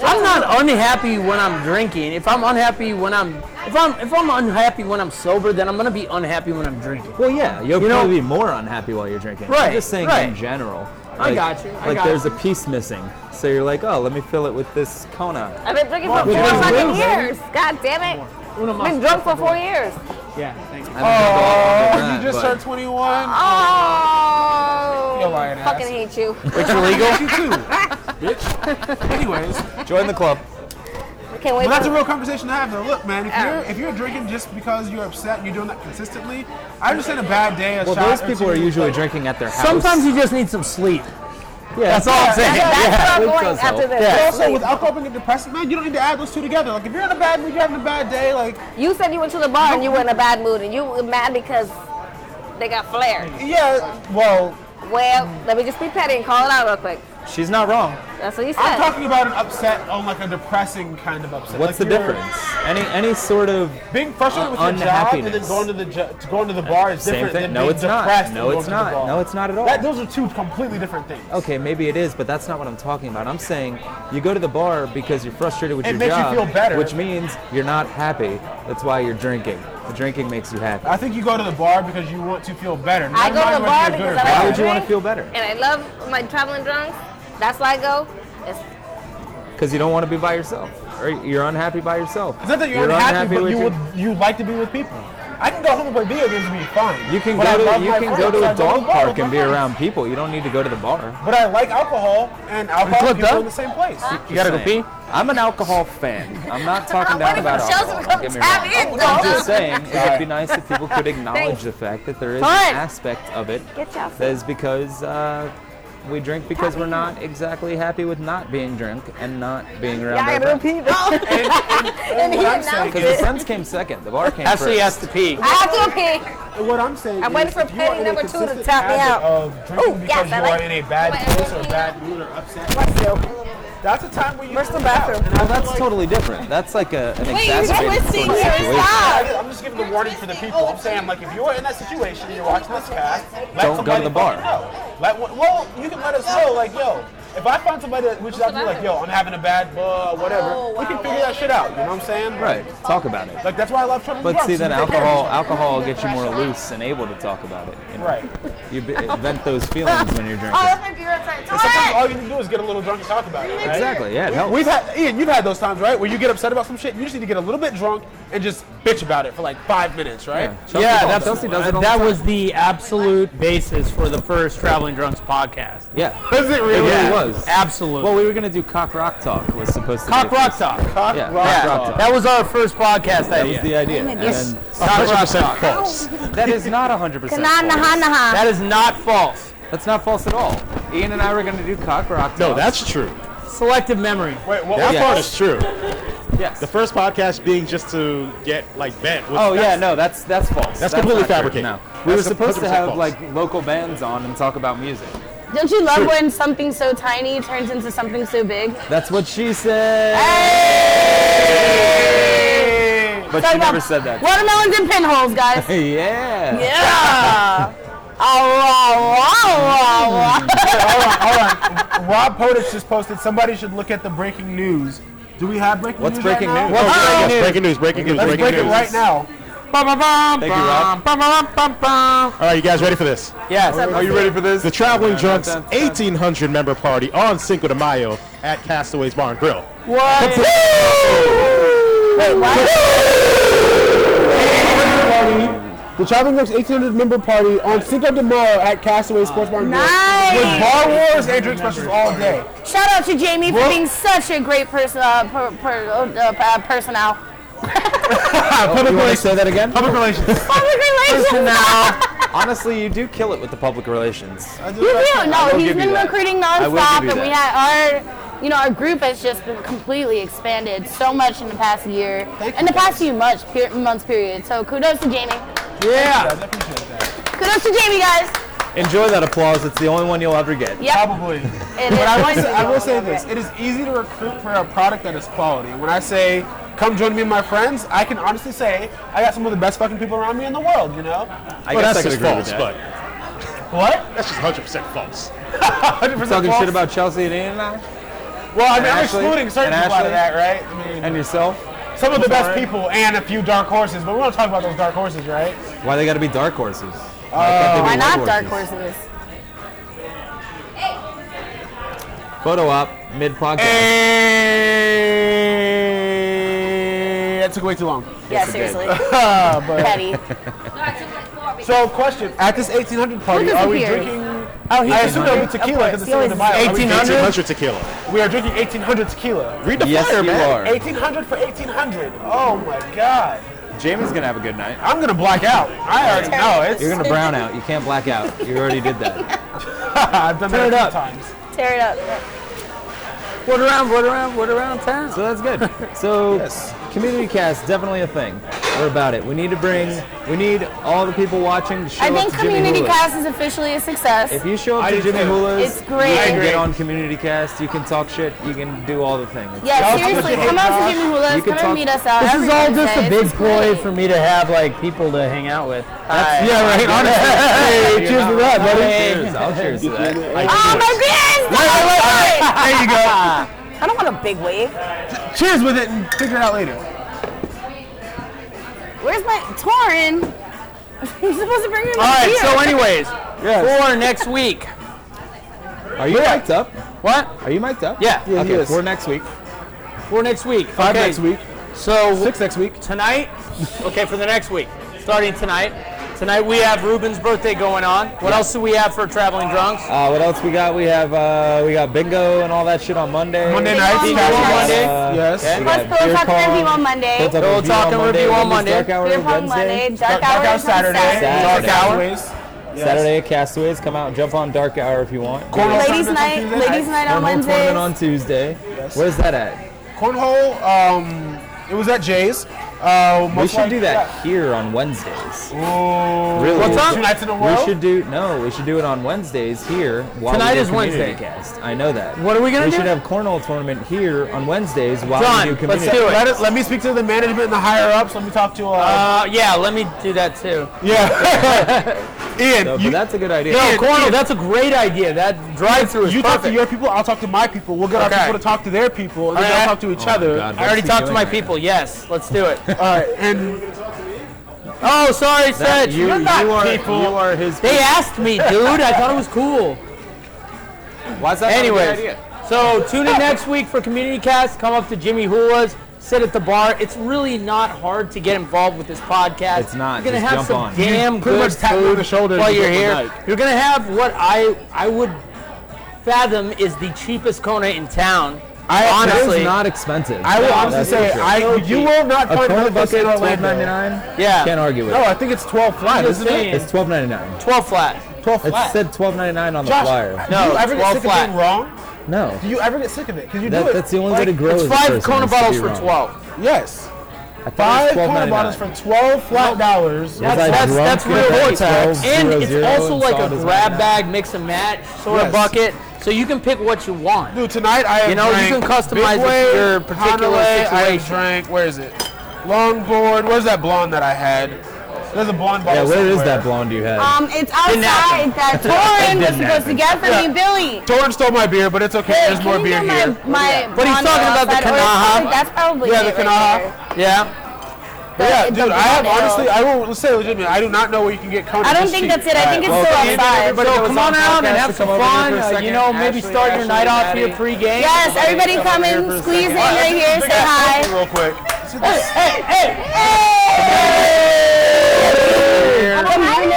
I'm not unhappy when I'm drinking. If I'm unhappy when I'm unhappy when I'm sober, then I'm gonna be unhappy when I'm drinking. Well, yeah, you'll probably be more unhappy while you're drinking. Right, I'm just saying right. in general. I got you, I got there's you. a piece missing. So you're like, oh, let me fill it with this Kona. I've been drinking for Well, 4 because fucking Will, years. God damn it. I've been drunk for 4 years. Yeah, thanks. you just turned 21. Oh. You're lying ass. Fucking hate you. It's illegal. You too, bitch. Anyways, Join the club. I can't wait. but that's a for real conversation to have though. Look, man, if you're drinking just because you're upset and you're doing that consistently, I understand a bad day, a Well, shot those or people two, are usually but- drinking at their house. Sometimes you just need some sleep. yeah, That's all I'm saying. That's where I'm it going does after help. this. Yeah. Also, with alcohol being depressing, man, you don't need to add those two together. Like, if you're in a bad mood, you're having a bad day, like, You said you went to the bar and you were in a bad mood and you were mad because they got flared. yeah, well, Well, let me just be petty and call it out real quick. she's not wrong. That's what you said. I'm talking about an upset on like a depressing kind of upset. What's Like, the you're- difference? Any sort of Being frustrated with your job and then unhappiness. going to the bar is Same different thing? than No, being it's not. depressed No, and it's going to the not. bar. No, it's not at all. Those are two completely different things. Okay, maybe it is, but that's not what I'm talking about. I'm saying you go to the bar because you're frustrated with It your makes you job, feel better. which means you're not happy. That's why you're drinking. The drinking makes you happy. I think you go to the bar because you want to feel better. I Not go to mind the whether bar you're good because or I bad. like Why to would you want to drink, feel better? and I love my traveling drunks. That's why I go. It's Because you don't want to be by yourself, or you're unhappy by yourself. It's not that you're unhappy, but with you like to be with people. I can go home and play video games and be fine. You can But I go love to my a friends, so I dog go to the bar park with and my be friends. around people. You don't need to go to the bar. But I like alcohol, and alcohol and flipped people up? in the same place. You gotta go pee? I'm an alcohol fan. I'm not talking down about alcohol. Don't get me wrong. in, I'm just saying it would be nice if people could acknowledge the fact that there is an aspect of it that is because we drink because we're not exactly happy with not being drunk and not being around our friends. Because the friends came second. The bar came first. Ashley has to pee. I have to pee. And what I'm saying I'm is, waiting for if you are penny in a number 2 to consistent tap me habit out. of drinking Ooh, because yes, I you like are in a it. bad Wait, place or a bad mood or upset, that's a time where you Where's the clean out. bathroom? And I Well, feel that's like- totally different. That's like an Wait, you're exacerbated twisting sort of here. situation. Stop. I'm just giving the warning for the people. I'm saying, like, if you're in that situation and you're watching this cast, let Don't go to somebody the bar. fucking know. Well, you can let us know, like, yo, if I find somebody that reaches out to me, like, yo, I'm having a bad whatever, we can figure that shit out. You know what I'm saying? Right. Talk about it. Like, that's why I love trying to But see, then alcohol gets you more loose and able to talk about it. You know? Right. You vent those feelings when you're drinking. Oh, that's my beer outside. And sometimes all you need to do is get a little drunk and talk about it. Right? Exactly. Yeah. It helps. Ian, you've had those times, right, where you get upset about some shit. You just need to get a little bit drunk and just bitch about it for like 5 minutes, right? Chelsea does it all the that time. was the absolute basis for the first Traveling Drunks podcast. Yeah. Is it It really? really was. Absolutely. Well, we were gonna do Cock Rock Talk. Was supposed to Cock be Rock Talk. Cock Yeah, rock Cock talk. Rock Talk. That was our first podcast That was idea. the idea. And then Cock Rock Talk. False. that is not 100% Nah, nah, false. nah. That is not false. That's not false at all. Ian and I were gonna do Cock Rock Talk. No, that's true. Selective memory. Wait, what? That Yes. part is true. yes. The first podcast being just to get like bent. Oh yeah, no, that's false. That's completely not true. fabricated. No, we were That's supposed to 100% have false. like local bands on and talk about music. Don't you love when something so tiny turns into something so big? That's what she said. But Talk she never about said that. Watermelons and pinholes, guys. Yeah. Yeah. Hold on. Rob Podich just posted, somebody should look at the breaking news. Do we have breaking What's news breaking right now? news? Yes, breaking news. Let's break it right now. Thank you, Rob. All right, you guys ready for this? Yes. Are you ready for this? The Traveling Drunks 1800 member party on Cinco de Mayo at Castaway's Bar and Grill. What? Wait, what? The Traveling Drunks 1800 member party on Cinco de Mayo at Castaway Sports Bar and Grill. Nice. With bar wars and drink specials all day. Shout out to Jamie for being such a great personnel. You want to say that again? Public relations. Public relations. Honestly, you do kill it with the public relations. You do. No, will he's give you been that. recruiting I will nonstop, give you and we that. had our group has just been completely expanded so much in the past year, in the past few months period. So kudos to Jamie. Yeah. I appreciate that. Kudos to Jamie, guys. Enjoy that applause. It's the only one you'll ever get. Yep. Probably. It is. But I will say this. It is easy to recruit for a product that is quality. When I say, come join me and my friends, I can honestly say I got some of the best fucking people around me in the world, you know? I Well, guess that's I could just agree false, with but that. What? that's just 100% false. 100% Talking false? shit about Chelsea and Ian now? Well, I mean, I'm Ashley? excluding certain And people out of Ashley? that, right? I mean, And yourself? some of the best Sorry? people and a few dark horses, but we want to talk about those dark horses, right? Why they got to be dark horses? Why not dark horses? Photo op mid-podcast. That took way too long. Yeah, seriously. But, Petty. so, question: at this 1800 party, Look are we disappeared. drinking? Oh, I assume it'll be tequila because it's in the bio. 1800 tequila. We are drinking 1800 tequila. Read the Yes, flyer, you man. are. 1800 for 1800. Oh my god. Jamie's going to have a good night. I'm gonna black out. I already know it. You're going to brown out. You can't black out. You already did that. I've done Turn it that a up. few times. Tear it up. What around town? So that's good. So CommunityCast, definitely a thing. We're about it. We need all the people watching to show I up think to Jimmy Hulas. CommunityCast is officially a success. If you show up I to do Jimmy too. Hulas, It's great. you I can agree. get on CommunityCast. You can talk shit. You can do all the things. Yeah, Y'all seriously, come come out to Josh. Jimmy Hulas. You can Come talk- and meet us out. This every is all just Wednesday. a big It's ploy great. for me to have like people to hang out with. Yeah, right. Honestly. Hey, cheers to that, buddy. Cheers. I'll cheers to that. Oh, my beers! There you go. I don't want a big wave. Cheers with it and figure it out later. Where's my Torin? You're supposed to bring me All my right. beer. So, anyways, Yes. for next week. Are you mic'd up? What? Are you mic'd up? Yeah. Yeah, he Okay, is. for next week. For next week. 5 Okay. next week. So 6 next week. tonight. Okay, for the next week, starting tonight. Tonight we have Ruben's birthday going on. What else do we have for Traveling Drunks? What else we got? We got bingo and all that shit on Monday. Monday nights. Bingo on Monday. Yes. We got Let's beer talk pong. review on Monday. Pillow Talk and review on Monday. Dark hour Beer pong Wednesday. Monday. Dark hour on Saturday. Saturday. Dark hours. Saturday at Castaways. Come out and jump on Dark Hour if you want. Cornhole Ladies' night. tournament Ladies' night on Cornhole Wednesdays. tournament on Tuesday. Where's that at? Cornhole. It was at Jay's. We should do that here on Wednesdays. Really? What's up? 2 nights in a row? We should do it on Wednesdays here. While Tonight we do is Wednesday. CommunityCast. I know that. What are we gonna do? We should have cornhole tournament here on Wednesdays while Done. we do Let's community. do it. Let me speak to the management and the higher ups. Let me talk to. Yeah, let me do that too. Yeah. Ian, So, but that's a good idea. No, Ian, Cornell, that's a great idea. That drive-through is you perfect. talk to your people, I'll talk to my people. We'll get our Okay. people to talk to their people, and then Alright. they'll talk to each other. God, I already what's he talked to doing my right people. Yes, let's do it. All right, and Oh, sorry, That- Sedge. you, You're not you are people. you are his. They asked me, dude. I thought it was cool. Why's that not a good Anyways, idea? so tune in next week for CommunityCast. Come up to Jimmy Hulas, sit at the bar. It's really not hard to get involved with this podcast. It's not. You're gonna Just have jump some on. damn pretty good much tap me on food the shoulder while and you're go here. for the night. You're gonna have what I would fathom is the cheapest Kona in town. Honestly, it's not expensive. I will No, honestly that's say, for sure. you will not a find Kona another place bucket in Orlando. $12.99. yeah, Can't argue with No, it. I think it's 12 flat, Just isn't it? saying. It's $12.99. 12 flat. 12 It flat. said $12.99 on the Josh, flyer. do No, you ever get 12 sick flat. of being wrong? No. Do you ever get sick of it? Because you do it. That's the only way to grow. It's as a 5 person Kona is to bottles be for wrong. 12. Yes. I thought it 5 was Kona bottles for $12 flat dollars. Was I That's drunk real at vortex. 12:00 And it's also and like saw a it as grab 99? bag, mix and match sort of Yes. bucket, so you can pick what you want. Dude, tonight I have You know, you drank can customize it to Big your Wave, particular Hanalei, I have situation. drank, where is it? Longboard. Where's that blonde that I had? There's a blonde bottle Yeah, where is somewhere. that blonde you had? It's outside that Torin was supposed to get for me, Billy. Torin stole my beer, but it's okay. Hey, There's more can you beer get here. my But he's blonde talking about the outside, or Kanaha. That's probably Yeah, it the right Kanaha. there. Yeah. Yeah, The dude, I have blonde honestly, ale. I will let's say legitimately, I do not know where you can get Kona. I don't this think cheap. that's it. I think it's Well, still thank you, outside. everybody. So that was come on on out and podcast have to some come over here fun. for a second. You know, maybe Ashley, start your night off here Maddie. pre-game. Yes, everybody come in, squeeze in right here, say hi. Real quick.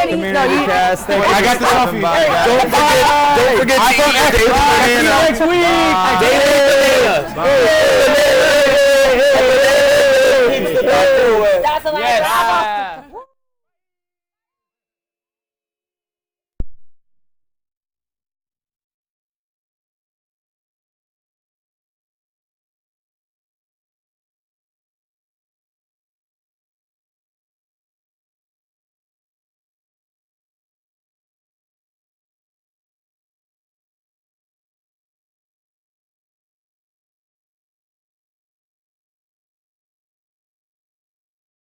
CommunityCast. Thank you I got for the stopping coffee. by, guys. Don't forget to eat your daily banana. Next week.